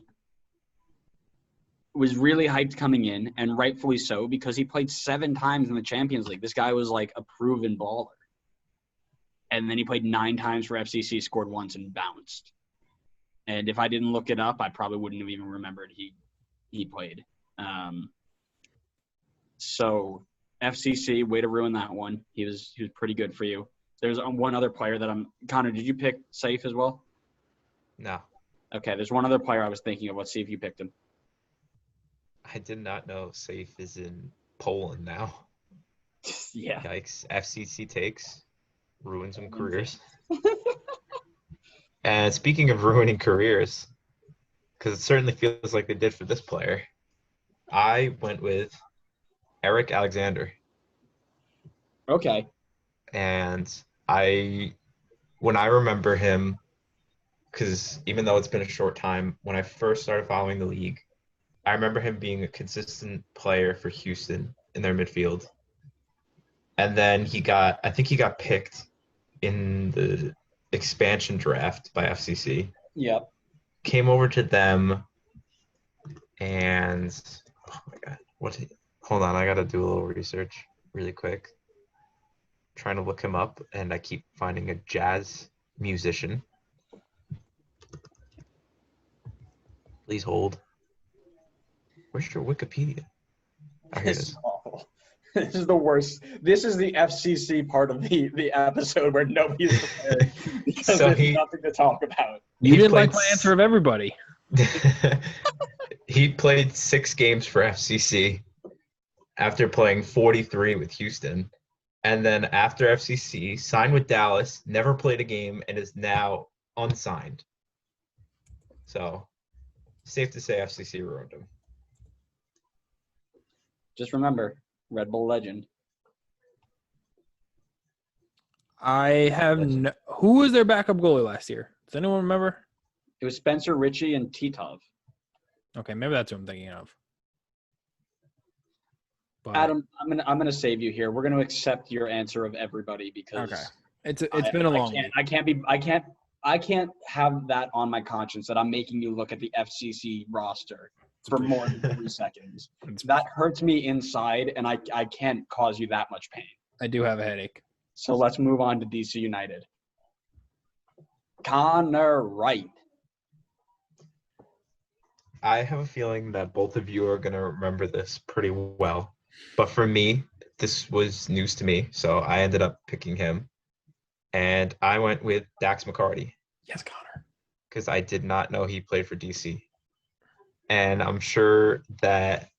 was really hyped coming in, and rightfully so, because he played 7 times in the Champions League. This guy was like a proven baller. And then he played 9 times for FCC, scored once, and bounced. And if I didn't look it up, I probably wouldn't have even remembered he played. So FCC, way to ruin that one. He was pretty good for you. There's one other player that Connor, did you pick Safe as well? No. Okay, there's one other player I was thinking of. Let's see if you picked him. I did not know Safe is in Poland now. Yeah. Yikes. FCC takes. Ruin some careers. And speaking of ruining careers, because it certainly feels like they did for this player, I went with Eric Alexander. Okay. And when I remember him, because even though it's been a short time, when I first started following the league, I remember him being a consistent player for Houston in their midfield. And then I think he got picked in the expansion draft by FCC. Yep. Came over to them, and oh my God, hold on, I gotta do a little research really quick. Trying to look him up, and I keep finding a jazz musician. Please hold. Where's your Wikipedia? Oh, here it This is. is awful. This is the worst. This is the FCC part of the episode where nobody's prepared because So there's nothing to talk about. You He didn't like played my answer of everybody. He played 6 games for FCC after playing 43 with Houston. And then after FCC, signed with Dallas, never played a game, and is now unsigned. So, safe to say FCC ruined him. Just remember, Red Bull legend. I have no. Who was their backup goalie last year? Does anyone remember? It was Spencer Ritchie and Titov. Okay, maybe that's who I'm thinking of. But, Adam, I'm gonna save you here. We're gonna accept your answer of everybody because okay, it's been a long week. I can't have that on my conscience that I'm making you look at the FCC roster for more than 3 seconds. That hurts me inside, and I can't cause you that much pain. I do have a headache. So let's move on to DC United. Connor Wright. I have a feeling that both of you are going to remember this pretty well. But for me, this was news to me, so I ended up picking him. And I went with Dax McCarty. Yes, Connor. Because I did not know he played for DC. And I'm sure that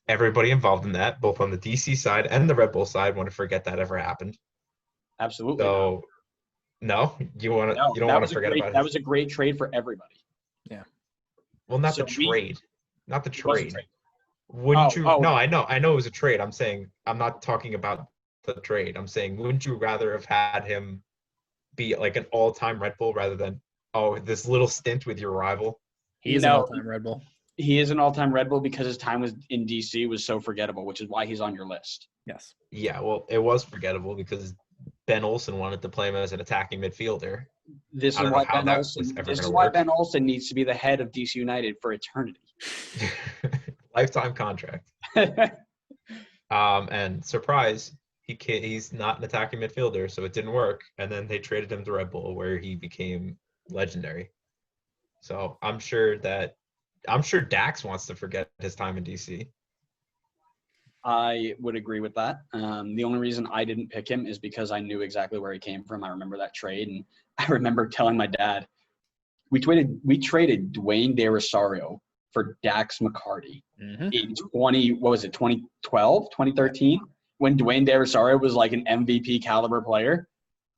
everybody involved in that, both on the DC side and the Red Bull side, want to forget that ever happened. Absolutely. So, no, you don't want to forget about it. That was a great trade for everybody. Yeah. Well, not So the trade. Not the It was a trade. trade. Wouldn't you? Oh. No, I know it was a trade. I'm saying I'm not talking about the trade. I'm saying, wouldn't you rather have had him be like an all-time Red Bull rather than this little stint with your rival? He is an all-time Red Bull. He is an all-time Red Bull because his time in DC was so forgettable, which is why he's on your list. Yes. Yeah, well, it was forgettable because Ben Olsen wanted to play him as an attacking midfielder. This I is don't why know how Ben that Olsen. was ever This is gonna why work. Ben Olsen needs to be the head of DC United for eternity. Lifetime contract. And surprise, he's not an attacking midfielder, so it didn't work. And then they traded him to Red Bull, where he became legendary. So I'm sure Dax wants to forget his time in DC. I would agree with that. The only reason I didn't pick him is because I knew exactly where he came from. I remember that trade, and I remember telling my dad, we traded Dwayne De Rosario for Dax McCarty in 2012, 2013, when Dwayne De Rosario was like an MVP caliber player.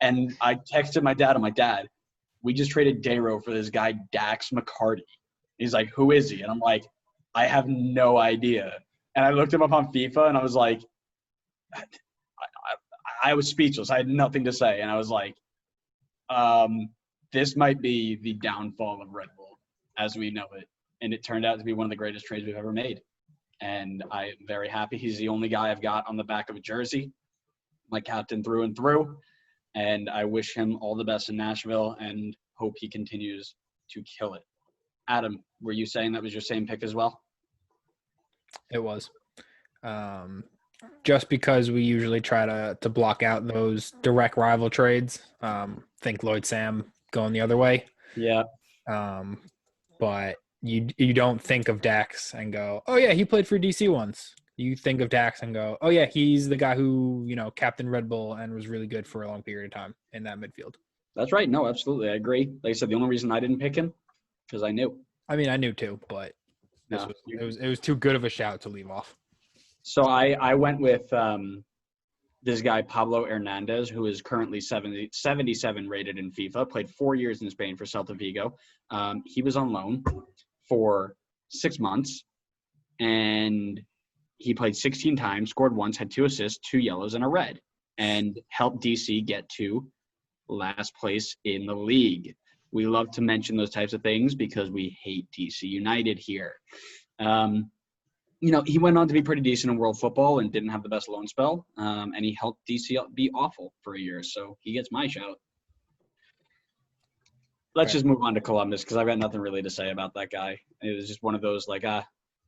And I texted my dad, I'm like, Dad, we just traded Dayro for this guy, Dax McCarty. He's like, who is he? And I'm like, I have no idea. And I looked him up on FIFA, and I was like, I was speechless. I had nothing to say. And I was like, this might be the downfall of Red Bull as we know it. And it turned out to be one of the greatest trades we've ever made. And I am very happy. He's the only guy I've got on the back of a jersey, my captain through and through. And I wish him all the best in Nashville and hope he continues to kill it. Adam, were you saying that was your same pick as well? It was. Just because we usually try to block out those direct rival trades. Think Lloyd Sam going the other way. Yeah. But you don't think of Dax and go, oh yeah, he played for DC once. You think of Dax and go, oh yeah, he's the guy who, captained Red Bull and was really good for a long period of time in that midfield. That's right. No, absolutely. I agree. Like I said, the only reason I didn't pick him because I knew. I mean, I knew too, but it was too good of a shout to leave off. So I went with this guy, Pablo Hernandez, who is currently 77 rated in FIFA, played 4 years in Spain for Celta Vigo. He was on loan for 6 months, and he played 16 times, scored once, had 2 assists, 2 yellows, and a red, and helped DC get to last place in the league. We love to mention those types of things because we hate DC United here. He went on to be pretty decent in world football and didn't have the best loan spell. And he helped DC be awful for a year. So he gets my shout. Let's just move on to Columbus because I've got nothing really to say about that guy. It was just one of those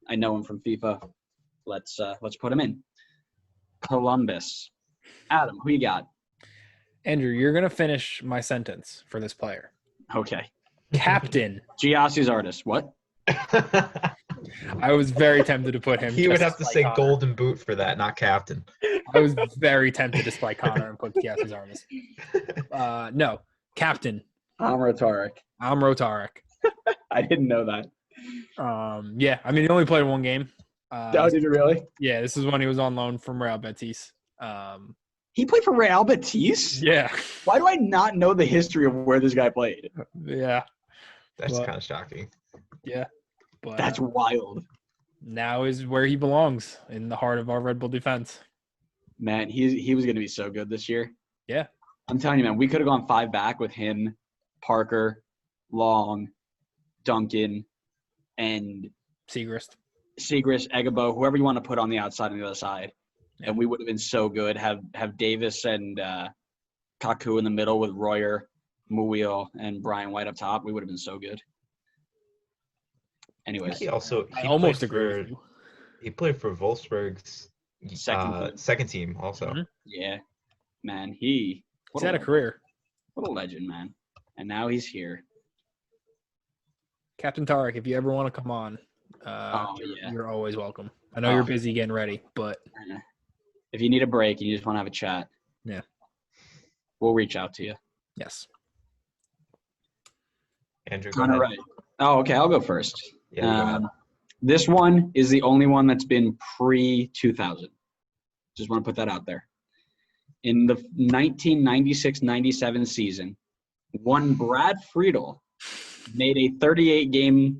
I know him from FIFA. Let's put him in. Columbus. Adam, who you got? Andrew, you're going to finish my sentence for this player. Okay. Captain. Giassi's artist. What? I was very tempted to put him. He would have to say Connor. golden boot for that, not captain. I was very tempted to spike Connor and put Giassi's artist. No. Captain. Amro Tarek. I didn't know that. Yeah, I mean, he only played one game. Did you really? Yeah, this is when he was on loan from Real Betis. He played for Real Betis? Yeah. Why do I not know the history of where this guy played? Yeah. That's kind of shocking. Yeah. But that's wild. Now is where he belongs, in the heart of our Red Bull defense. Man, he was going to be so good this year. Yeah. I'm telling you, man, we could have gone 5 back with him, Parker, Long, Duncan, and Segrist, Egabo, whoever you want to put on the outside and the other side. Yeah. And we would have been so good. Have Davis and Kaku in the middle with Royer, Muil, and Brian White up top. We would have been so good. Anyways. He almost agree with you. He played for Wolfsburg's second team also. Mm-hmm. Yeah. Man, he's had a career. What a legend, man. And now he's here. Captain Tarek, if you ever want to come on, you're always welcome. I know you're busy getting ready, but if you need a break and you just want to have a chat, yeah, we'll reach out to you. Yes. Andrew, go ahead. Right. Oh, okay. I'll go first. Yeah, this one is the only one that's been pre-2000. Just want to put that out there. In the 1996-97 season, one Brad Friedel made a 38-game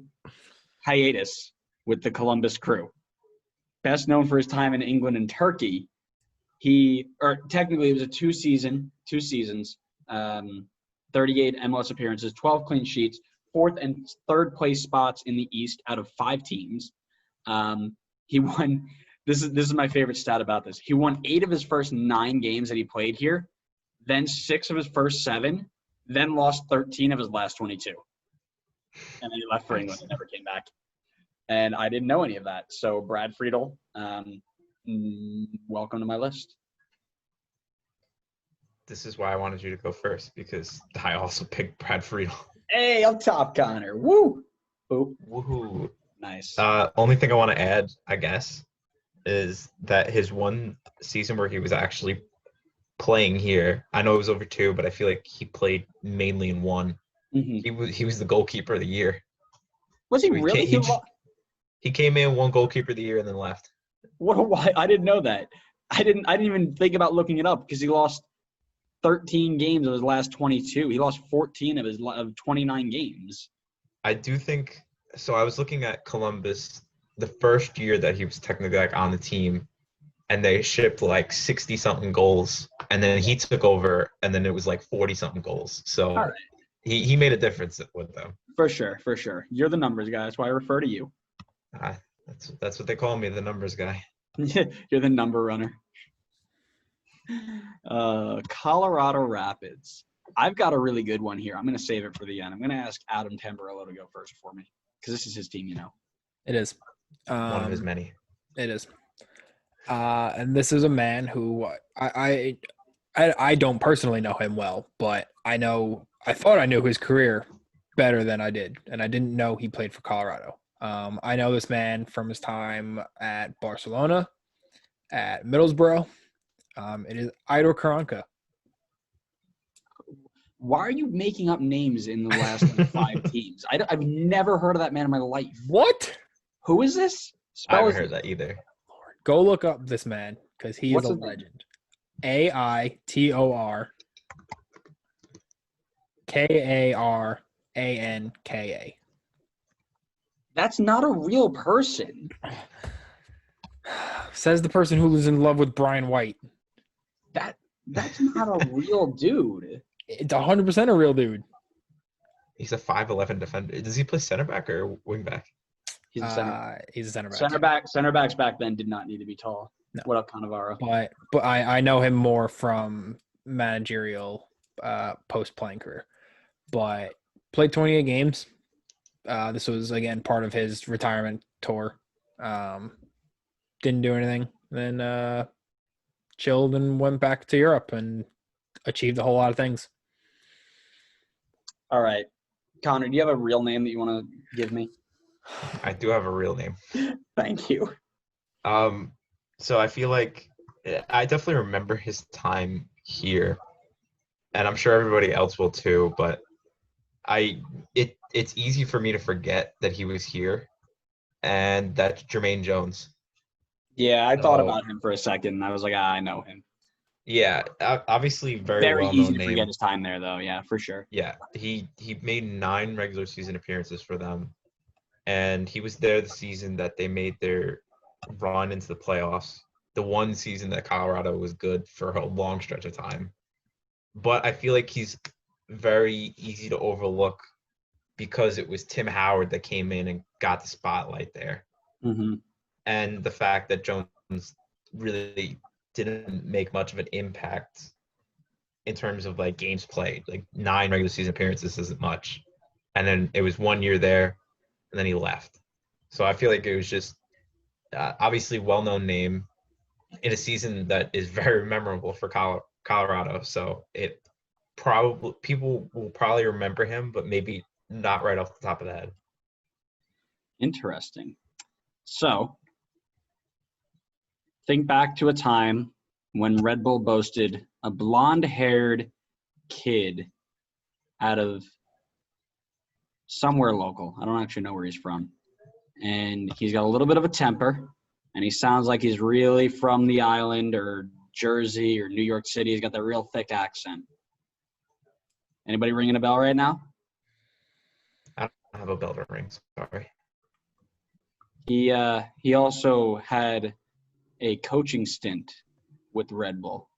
hiatus with the Columbus Crew. Best known for his time in England and Turkey, technically it was a two seasons, 38 MLS appearances, 12 clean sheets, 4th and 3rd place spots in the East out of 5 teams. He won. This is my favorite stat about this. He won 8 of his first 9 games that he played here, then 6 of his first 7, then lost 13 of his last 22. And then he left for England and never came back. And I didn't know any of that. So Brad Friedel, welcome to my list. This is why I wanted you to go first, because I also picked Brad Friedel. Hey, up top, Connor. Woo! Boop. Woohoo. Nice. Only thing I want to add, I guess, is that his one season where he was actually playing here, I know it was over 2, but I feel like he played mainly in 1. Mm-hmm. He was the goalkeeper of the year. Was he really? He came in, won goalkeeper of the year, and then left. Why? I didn't know that. I didn't even think about looking it up because he lost 13 games of his last 22. He lost 14 of 29 games. I do think so. I was looking at Columbus the first year that he was technically on the team, and they shipped 60-something goals, and then he took over, and then it was 40-something goals. So right. he made a difference with them. For sure. You're the numbers guy. That's why I refer to you. That's what they call me, the numbers guy. You're the number runner. Colorado Rapids. I've got a really good one here. I'm going to save it for the end. I'm going to ask Adam Tamburello to go first for me because this is his team, It is. One of his many. It is. And this is a man who I don't personally know him well, but I thought I knew his career better than I did, and I didn't know he played for Colorado. I know this man from his time at Barcelona, at Middlesbrough. It is Idor Karanka. Why are you making up names in the last 5 teams? I've never heard of that man in my life. What? Who is this? I haven't heard that either. Go look up this man because he is a legend. Aitor Karanka. That's not a real person. Says the person who was in love with Brian White. That's not a real dude. It's 100% a real dude. He's a 5'11" defender. Does he play center back or wing back? He's a center. He's a center back. Center backs back then did not need to be tall. No. What up, Cannavaro? But I know him more from managerial post-playing career. But played 28 games. This was, again, part of his retirement tour. Didn't do anything. Then chilled and went back to Europe and achieved a whole lot of things. All right. Connor, do you have a real name that you want to give me? I do have a real name. Thank you. So I feel like I definitely remember his time here, and I'm sure everybody else will too. But it's easy for me to forget that he was here, and that's Jermaine Jones. Yeah, I thought about him for a second, and I was like, I know him. Yeah, obviously very Very well-known easy to name. forget his time there, though. Yeah, for sure. Yeah, he made 9 regular season appearances for them, and he was there the season that they made their run into the playoffs. The one season that Colorado was good for a long stretch of time. But I feel like he's very easy to overlook because it was Tim Howard that came in and got the spotlight there. Mm-hmm. And the fact that Jones really didn't make much of an impact in terms of like games played. Like 9 regular season appearances isn't much. And then it was 1 year there, and then he left. So I feel like it was just obviously well-known name in a season that is very memorable for Colorado. So it probably people will probably remember him, but maybe not right off the top of the head. Interesting. So think back to a time when Red Bull boasted a blonde-haired kid out of somewhere local. I don't actually know where he's from. And he's got a little bit of a temper, and he sounds like he's really from the island or Jersey or New York City. He's got that real thick accent. Anybody ringing a bell right now? I don't have a bell to ring, sorry. He also had a coaching stint with Red Bull.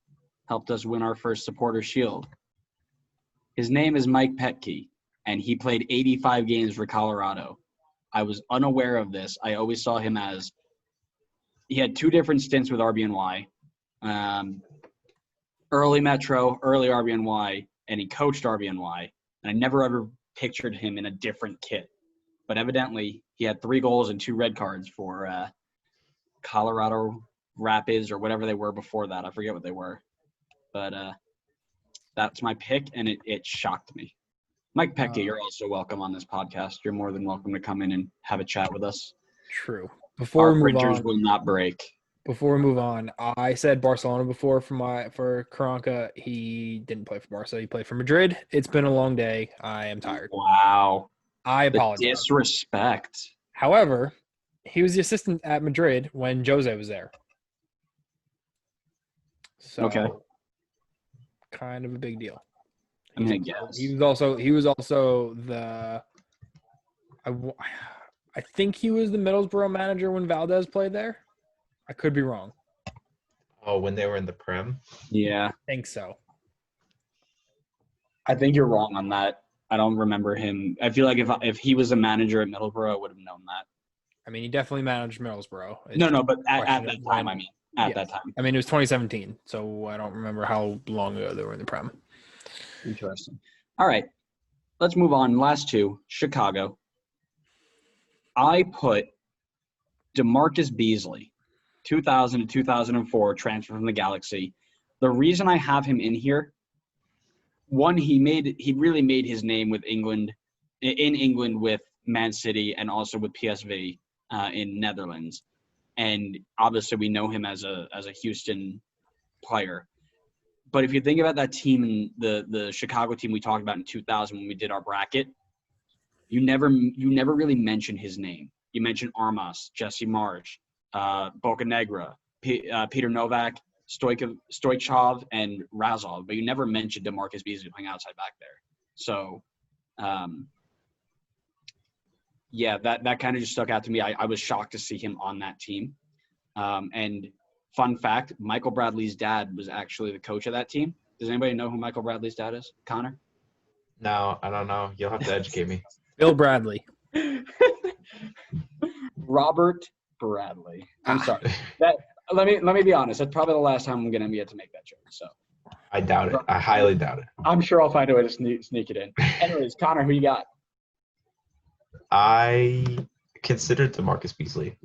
Helped us win our first Supporter Shield. His name is Mike Petke, and he played 85 games for Colorado. I was unaware of this. I always saw him as he had 2 different stints with RBNY. Early Metro, early RBNY, and he coached RBNY. And I never ever pictured him in a different kit. But evidently, he had 3 goals and 2 red cards for Colorado Rapids or whatever they were before that. I forget what they were. But that's my pick, and it shocked me. Mike Petke, you're also welcome on this podcast. You're more than welcome to come in and have a chat with us. True. Our printers will not break. Before we move on, I said Barcelona before for Karanka. He didn't play for Barca. He played for Madrid. It's been a long day. I am tired. Wow. I apologize. The disrespect. However, he was the assistant at Madrid when Jose was there. So, okay. Kind of a big deal. I mean, I guess. He was also the I think he was the Middlesbrough manager when Valdez played there. I could be wrong. Oh, when they were in the Prem? Yeah. I think so. I think you're wrong on that. I don't remember him. I feel like if he was a manager at Middlesbrough, I would have known that. I mean, he definitely managed Middlesbrough. No, but at that time, I mean. At that time. I mean, it was 2017, so I don't remember how long ago they were in the Prem. Interesting. All right. Let's move on. Last 2, Chicago. I put DeMarcus Beasley, 2000 to 2004, transfer from the Galaxy. The reason I have him in here, one, he really made his name with in England with Man City and also with PSV in Netherlands. And obviously we know him as a Houston player. But if you think about that team, the Chicago team we talked about in 2000 when we did our bracket, you never really mentioned his name. You mentioned Armas, Jesse Marsh, Bocanegra, Peter Novak, Stoichkov, and Razov, but you never mentioned DeMarcus Beasley playing outside back there. So, yeah, that kind of just stuck out to me. I was shocked to see him on that team. And fun fact, Michael Bradley's dad was actually the coach of that team. Does anybody know who Michael Bradley's dad is? Connor? No, I don't know. You'll have to educate me. Bill Bradley. Robert Bradley. I'm sorry. That let me be honest. That's probably the last time I'm gonna get to make that joke. So I doubt it. I highly doubt it. I'm sure I'll find a way to sneak it in. Anyways, Connor, who you got? I considered DeMarcus Beasley,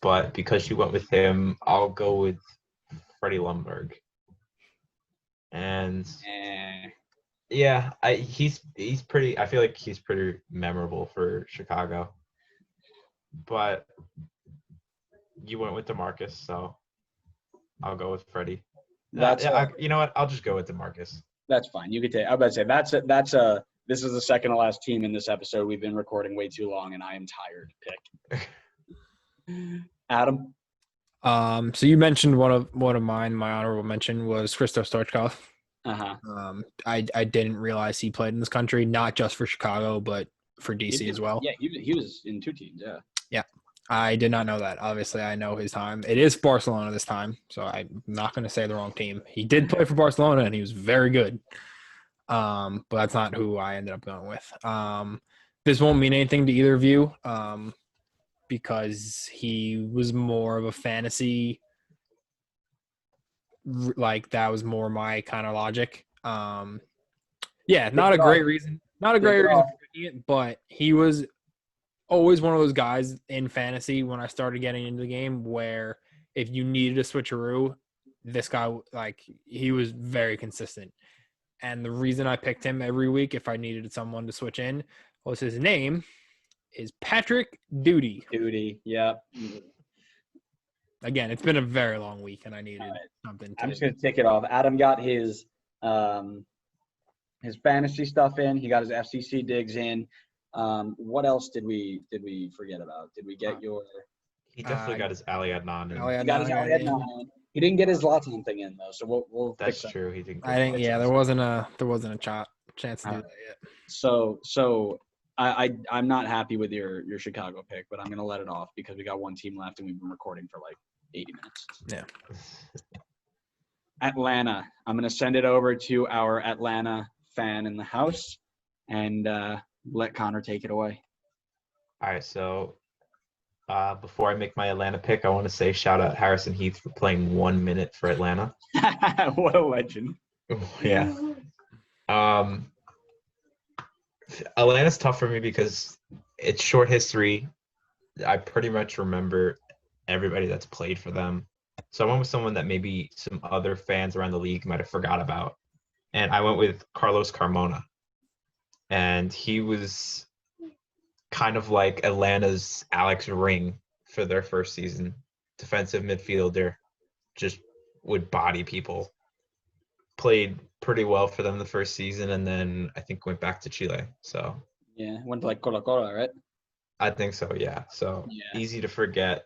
but because you went with him, I'll go with Freddie Lundberg. And yeah, he's pretty. I feel like he's pretty memorable for Chicago. But you went with DeMarcus, so I'll go with Freddie. You know what? I'll just go with DeMarcus. That's fine. You could take. I was about to say this is the second to last team in this episode. We've been recording way too long, and I am tired. Pick. Adam. So you mentioned one of mine. My honorable mention was Christos Stoichkov. I didn't realize he played in this country, not just for Chicago, but for DC as well. Yeah, he was in 2 teams. Yeah. Yeah. I did not know that. Obviously, I know his time. It is Barcelona this time, so I'm not going to say the wrong team. He did play for Barcelona, and he was very good. But that's not who I ended up going with. This won't mean anything to either of you, because he was more of a fantasy. Like that was more my kind of logic. Yeah, not a great reason. Not a great reason for picking it, but he was always one of those guys in fantasy when I started getting into the game where if you needed a switcheroo, this guy, like, he was very consistent. And the reason I picked him every week if I needed someone to switch in was his name is Patrick Doody. Doody, yeah. Again, it's been a very long week, and I needed something. I'm just going to take it off. Adam got his fantasy stuff in. He got his FCC digs in. What else did we forget about? Did we get your? He definitely got his Ali Adnan. He got his Ali Adnan. He didn't get his Latin thing in though, so we'll That's fix that. true. He didn't. I think there wasn't a chance to do that yet. So I'm not happy with your Chicago pick, but I'm gonna let it off because we got one team left and we've been recording for like 80 minutes. Yeah. Atlanta. I'm gonna send it over to our Atlanta fan in the house, and let Connor take it away. All right, so before I make my Atlanta pick, I want to say shout out Harrison Heath for playing 1 minute for Atlanta. What a legend. Yeah. Atlanta's tough for me because it's short history. I pretty much remember everybody that's played for them. So I went with someone that maybe some other fans around the league might have forgot about. And I went with Carlos Carmona. And he was kind of like Atlanta's Alex Ring for their first season. Defensive midfielder, just would body people. Played pretty well for them the first season, and then I think went back to Chile. So yeah, went to like Colo-Colo, right? I think so. Yeah. So easy to forget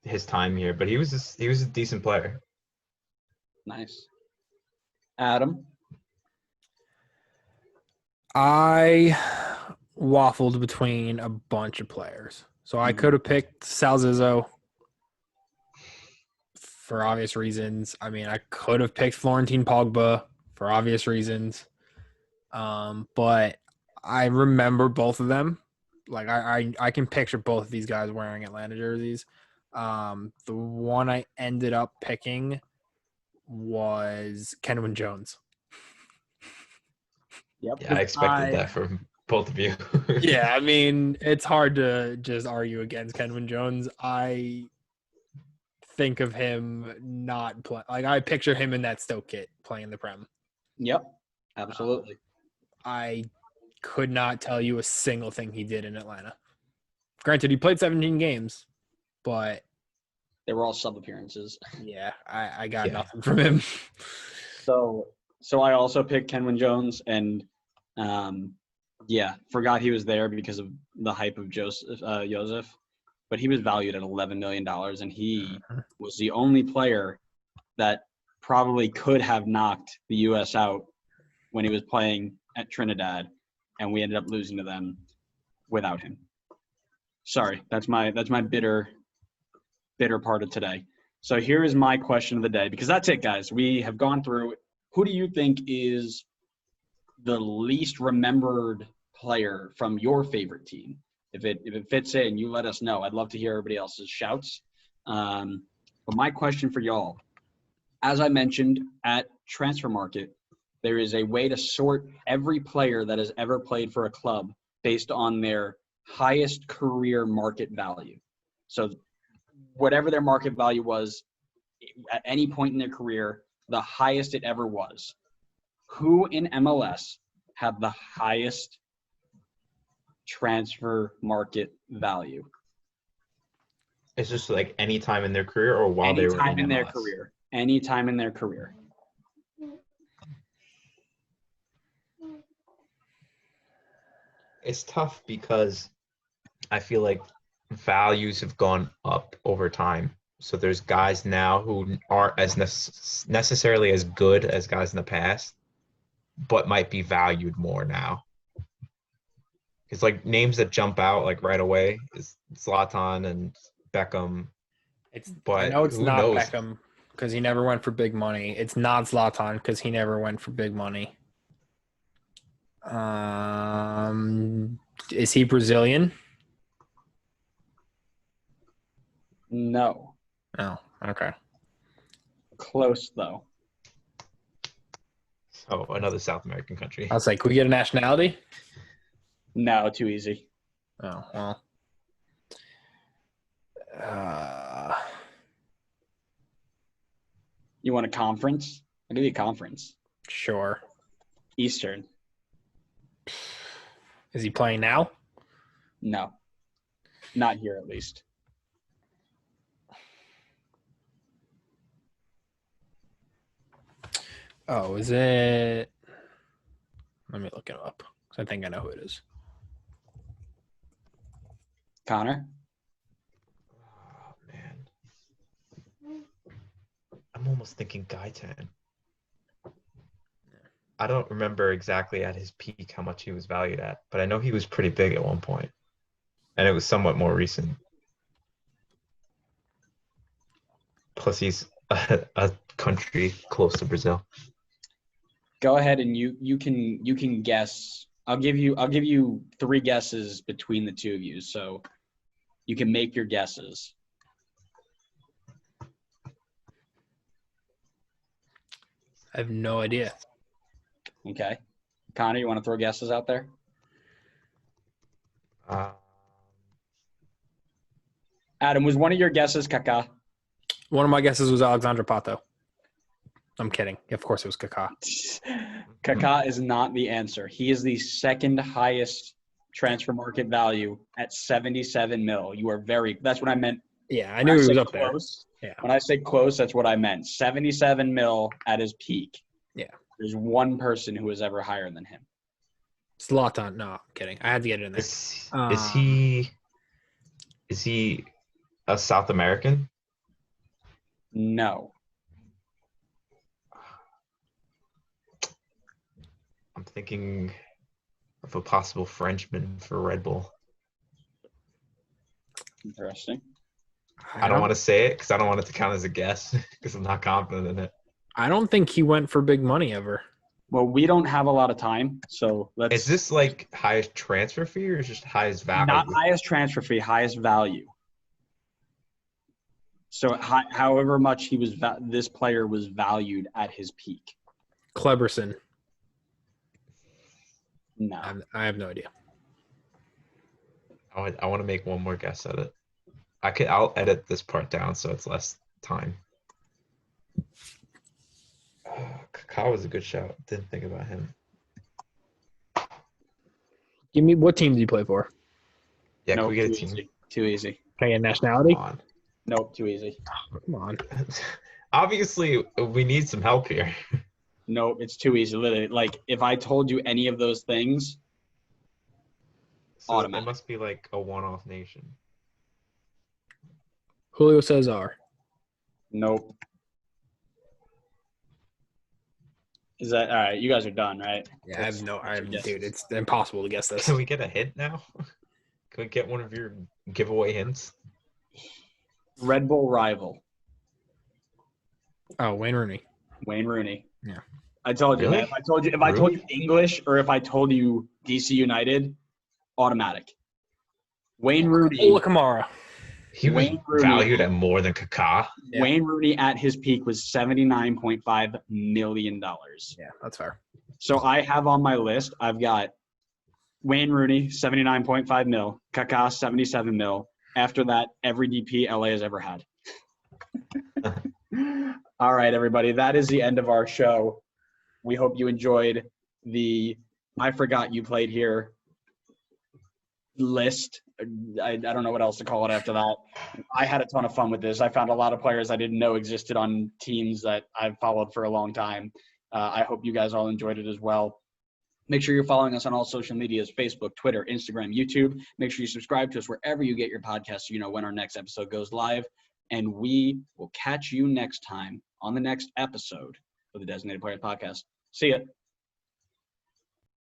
his time here, but he was a decent player. Nice. Adam. I waffled between a bunch of players. So I could have picked Sal Zizzo for obvious reasons. I mean, I could have picked Florentine Pogba for obvious reasons. But I remember both of them. Like I can picture both of these guys wearing Atlanta jerseys. The one I ended up picking was Kenwyne Jones. Yep. Yeah, I expected that from both of you. Yeah, I mean, it's hard to just argue against Kenwyne Jones. I think of him not play. Like, I picture him in that Stoke kit playing the Prem. Yep, absolutely. I could not tell you a single thing he did in Atlanta. Granted, he played 17 games, but they were all sub appearances. Yeah, I got nothing from him. So I also picked Kenwyne Jones, and forgot he was there because of the hype of Joseph, but he was valued at $11 million, and he was the only player that probably could have knocked the U.S. out when he was playing at Trinidad, and we ended up losing to them without him. Sorry, that's my bitter part of today. So here is my question of the day, because that's it, guys. We have gone through. Who do you think is the least remembered player from your favorite team? if it fits in, you let us know. I'd love to hear everybody else's shouts. But my question for y'all, as I mentioned at Transfer Market, there is a way to sort every player that has ever played for a club based on their highest career market value. So whatever their market value was at any point in their career, the highest it ever was. Who in MLS have the highest transfer market value? It's just like any time in their career or while they were Anytime in their MLS? career. Anytime in their career. It's tough because I feel like values have gone up over time. So there's guys now who aren't as necessarily as good as guys in the past, but might be valued more now. It's like names that jump out like right away is Zlatan and Beckham. I know it's who not knows? Beckham because he never went for big money. It's not Zlatan because he never went for big money. Is he Brazilian? No. Oh, okay. Close, though. So another South American country. I was like, can we get a nationality? No, too easy. Oh, well. You want a conference? I'll give you a conference. Sure. Eastern. Is he playing now? No. Not here, at least. Oh, is it? Let me look it up. I think I know who it is. Connor? Oh, man. I'm almost thinking Gaitan. I don't remember exactly at his peak how much he was valued at, but I know he was pretty big at one point, and it was somewhat more recent. Plus, he's a country close to Brazil. Go ahead and you can guess. I'll give you 3 guesses between the two of you, so you can make your guesses. I have no idea. Okay. Connor, you want to throw guesses out there? Adam, was one of your guesses Kaká? One of my guesses was Alexandre Pato. I'm kidding. Of course it was Kaká. Kaká is not the answer. He is the second highest transfer market value at 77 mil. You are that's what I meant. Yeah, I knew he was up close, there. Yeah. When I say close, that's what I meant. 77 mil at his peak. Yeah. There's one person who is ever higher than him. Zlatan. No, I'm kidding. I had to get it in there. Is he a South American? No. I'm thinking of a possible Frenchman for Red Bull. Interesting. I don't want to say it because I don't want it to count as a guess because I'm not confident in it. I don't think he went for big money ever. Well, we don't have a lot of time, so let's. Is this like highest transfer fee or is just highest value? Not highest transfer fee, highest value. So, however much he was, this player was valued at his peak. Kleberson. No. I have no idea. I want to make one more guess at it. I'll edit this part down so it's less time. Kaká was a good shout. Didn't think about him. Give me what team did you play for? Yeah, Nope, can we get a too team? easy. Too easy. Can I get nationality? Come on. Nope, too easy. Come on. Obviously, we need some help here. Nope, it's too easy. Literally, like if I told you any of those things, So it automatic. must be like a one-off nation. Julio Cesar. Nope. Is that all right? You guys are done, right? Yeah, What's your guesses? dude, it's impossible to guess this. Can we get a hint now? Can we get one of your giveaway hints? Red Bull rival, Oh, Wayne Rooney. Wayne Rooney. Yeah. I told you, Really? man. If I told you English or if I told you DC United, automatic. Wayne Rooney. Ola Kamara. He was Wayne Rooney. valued at more than Kaká. Yeah. Wayne Rooney at his peak was $79.5 million. Yeah, that's fair. So I have on my list, I've got Wayne Rooney, 79.5 mil, Kaká, 77 mil. After that, every DP LA has ever had. All right, everybody. That is the end of our show. We hope you enjoyed the I Forgot You Played Here list. I don't know what else to call it after that. I had a ton of fun with this. I found a lot of players I didn't know existed on teams that I've followed for a long time. I hope you guys all enjoyed it as well. Make sure you're following us on all social medias, Facebook, Twitter, Instagram, YouTube. Make sure you subscribe to us wherever you get your podcasts so you know when our next episode goes live. And we will catch you next time on the next episode of the Designated Players Podcast. See ya.